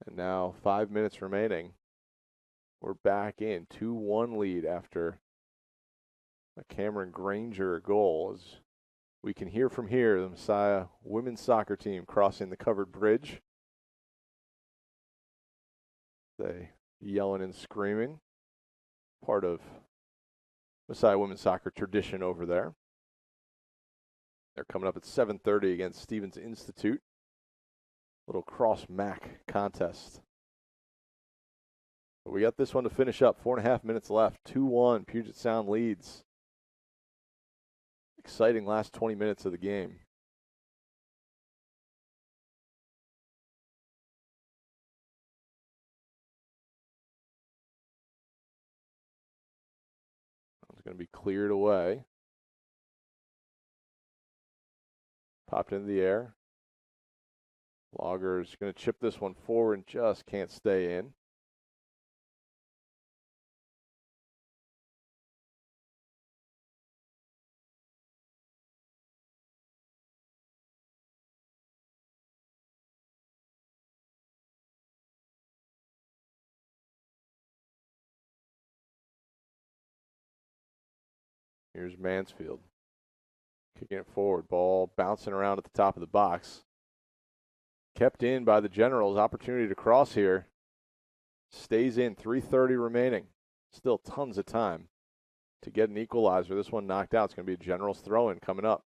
And now 5 minutes remaining. We're back in 2-1 lead after a Cameron Granger goal. As we can hear from here, the Messiah women's soccer team crossing the covered bridge. They yelling and screaming. Part of Messiah women's soccer tradition over there. They're coming up at 7:30 against Stevens Institute. Little cross-MAC contest. But we got this one to finish up. 4.5 minutes left. 2-1. Puget Sound leads. Exciting last 20 minutes of the game. It's going to be cleared away. Popped into the air. Logger's going to chip this one forward and just can't stay in. Here's Mansfield. Kicking it forward. Ball bouncing around at the top of the box. Kept in by the Generals. Opportunity to cross here. Stays in. 3:30 remaining. Still tons of time to get an equalizer. This one knocked out. It's going to be a Generals throw-in coming up.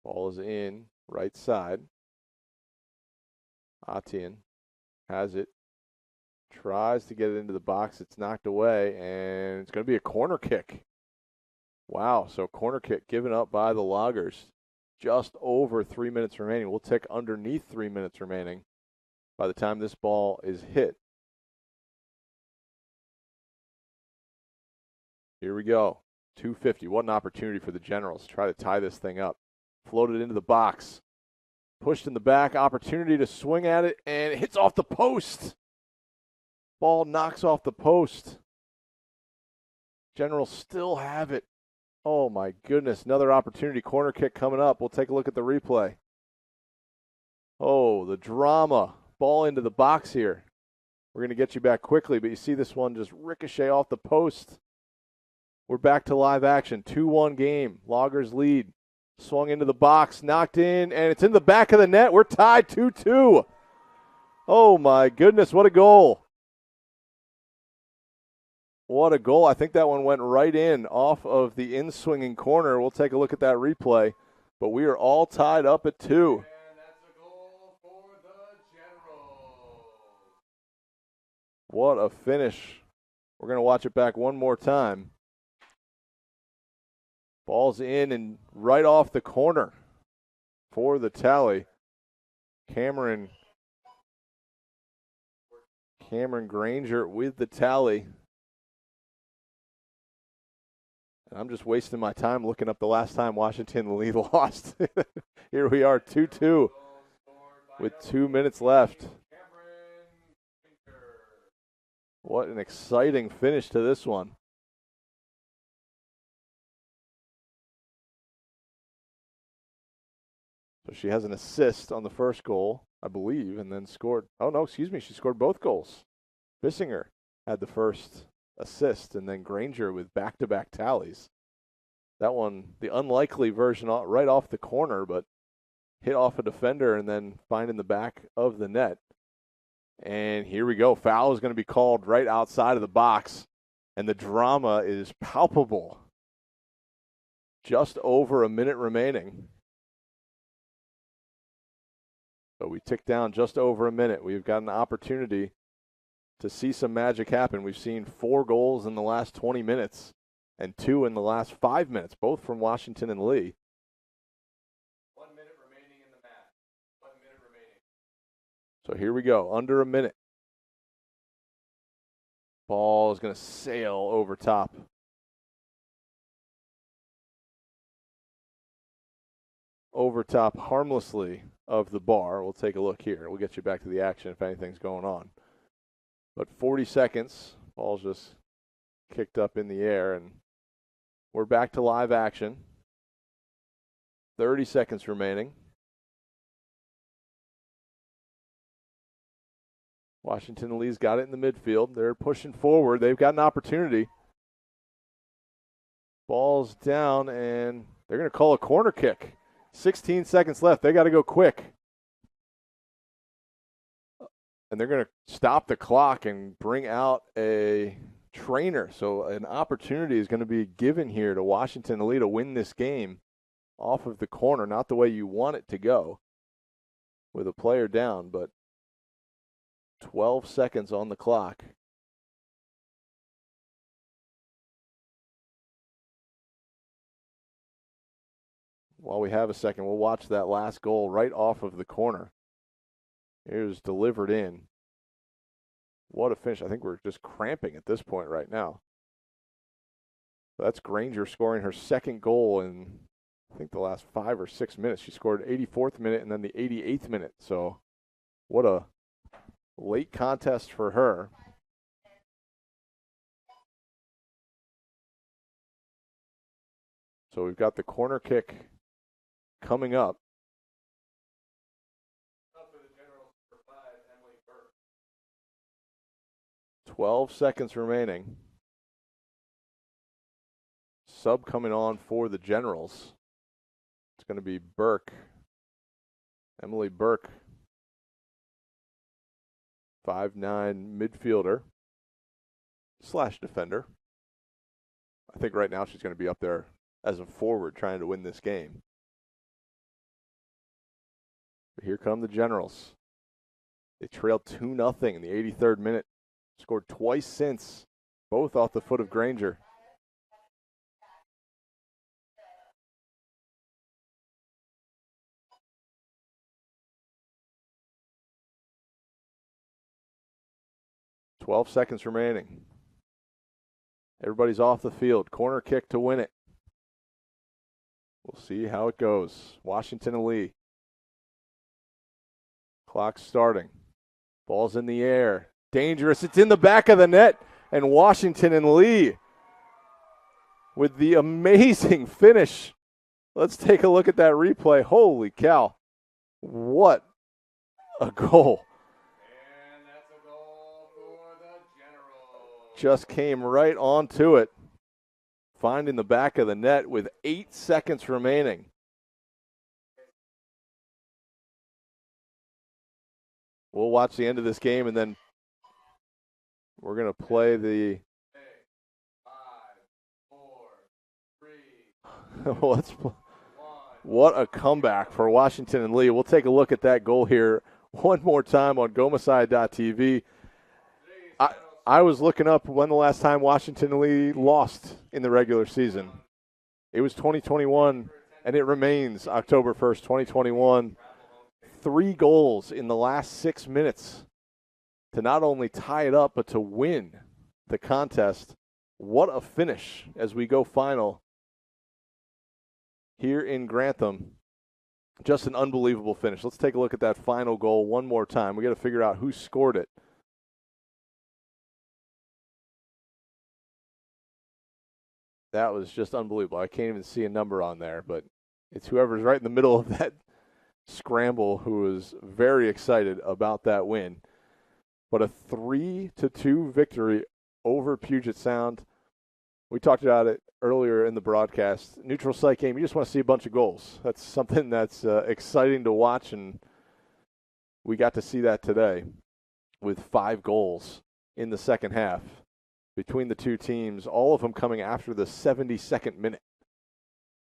Ball is in. Right side. Atian has it. Tries to get it into the box. It's knocked away, and it's going to be a corner kick. Wow, so corner kick given up by the Loggers. Just over 3 minutes remaining. We'll tick underneath 3 minutes remaining by the time this ball is hit. Here we go. 250. What an opportunity for the Generals to try to tie this thing up. Floated into the box. Pushed in the back. Opportunity to swing at it, and it hits off the post. Ball knocks off the post. Generals still have it. Oh, my goodness. Another opportunity. Corner kick coming up. We'll take a look at the replay. Oh, the drama. Ball into the box here. We're going to get you back quickly, but you see this one just ricochet off the post. We're back to live action. 2-1 game. Loggers lead. Swung into the box, knocked in, and it's in the back of the net. We're tied 2-2. Oh, my goodness. What a goal. What a goal. I think that one went right in off of the in-swinging corner. We'll take a look at that replay. But we are all tied up at 2. And that's a goal for the Generals. What a finish. We're going to watch it back one more time. Ball's in and right off the corner for the tally. Cameron Granger with the tally. And I'm just wasting my time looking up the last time Washington and Lee lost. Here we are, 2-2 with 2 minutes left. What an exciting finish to this one. So she has an assist on the first goal, I believe, and then scored. Oh, no, excuse me. She scored both goals. Bissinger had the first assist, and then Granger with back-to-back tallies. That one, the unlikely version, right off the corner, but hit off a defender and then find in the back of the net. And here we go. Foul is going to be called right outside of the box, and the drama is palpable. Just over a minute remaining. So we tick down just over a minute. We've got an opportunity to see some magic happen. We've seen 4 goals in the last 20 minutes and 2 in the last 5 minutes, both from Washington and Lee. 1 minute remaining in the match. 1 minute remaining. So here we go, under a minute. Ball is going to sail over top. Over top harmlessly of the bar. We'll take a look here. We'll get you back to the action if anything's going on. But 40 seconds, ball's just kicked up in the air, and we're back to live action. 30 seconds remaining. Washington and Lee's got it in the midfield. They're pushing forward. They've got an opportunity. Ball's down, and they're going to call a corner kick. 16 seconds left. They got to go quick. And they're going to stop the clock and bring out a trainer. So an opportunity is going to be given here to Washington and Lee to win this game off of the corner. Not the way you want it to go with a player down, but 12 seconds on the clock. While we have a second, we'll watch that last goal right off of the corner. Here's delivered in. What a finish. I think we're just cramping at this point right now. That's Granger scoring her second goal in, I think, the last 5 or 6 minutes. She scored 84th minute and then the 88th minute. So what a late contest for her. So we've got the corner kick coming up. 12 seconds remaining. Sub coming on for the Generals. It's going to be Burke. Emily Burke. 5'9" midfielder / defender. I think right now she's going to be up there as a forward trying to win this game. But here come the Generals. They trailed 2-0 in the 83rd minute. Scored twice since, both off the foot of Granger. .12 seconds remaining. Everybody's off the field. Corner kick to win it. We'll see how it goes. Washington and Lee. Clock starting. Ball's in the air. Dangerous. It's in the back of the net. And Washington and Lee with the amazing finish. Let's take a look at that replay. Holy cow. What a goal. And that's a goal for the Generals. Just came right onto it. Finding the back of the net with 8 seconds remaining. We'll watch the end of this game, and then we're going to play the... 5, 4, 3, Let's play. What a comeback for Washington and Lee. We'll take a look at that goal here one more time on GoMessiah.tv. I was looking up when the last time Washington and Lee lost in the regular season. It was 2021, and it remains October 1st, 2021. 3 goals in the last 6 minutes to not only tie it up, but to win the contest. What a finish as we go final here in Grantham. Just an unbelievable finish. Let's take a look at that final goal one more time. We got to figure out who scored it. That was just unbelievable. I can't even see a number on there, but it's whoever's right in the middle of that scramble who was very excited about that win. But a 3-2 victory over Puget Sound. We talked about it earlier in the broadcast. Neutral site game, you just want to see a bunch of goals. That's something that's exciting to watch, and we got to see that today with 5 goals in the second half between the two teams, all of them coming after the 72nd minute.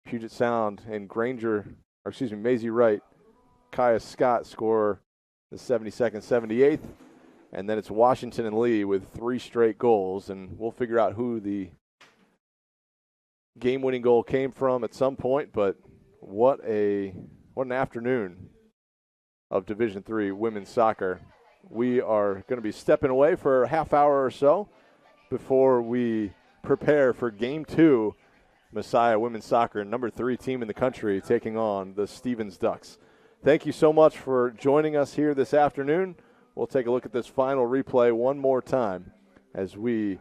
Puget Sound and Maisie Wright, Kaya Scott score the 72nd, 78th, and then it's Washington and Lee with 3 straight goals, and we'll figure out who the game-winning goal came from at some point, but what an afternoon of Division III women's soccer. We are going to be stepping away for a half hour or so before we prepare for Game 2, Messiah women's soccer, number 3 team in the country, taking on the Stevens Ducks. Thank you so much for joining us here this afternoon. We'll take a look at this final replay one more time as we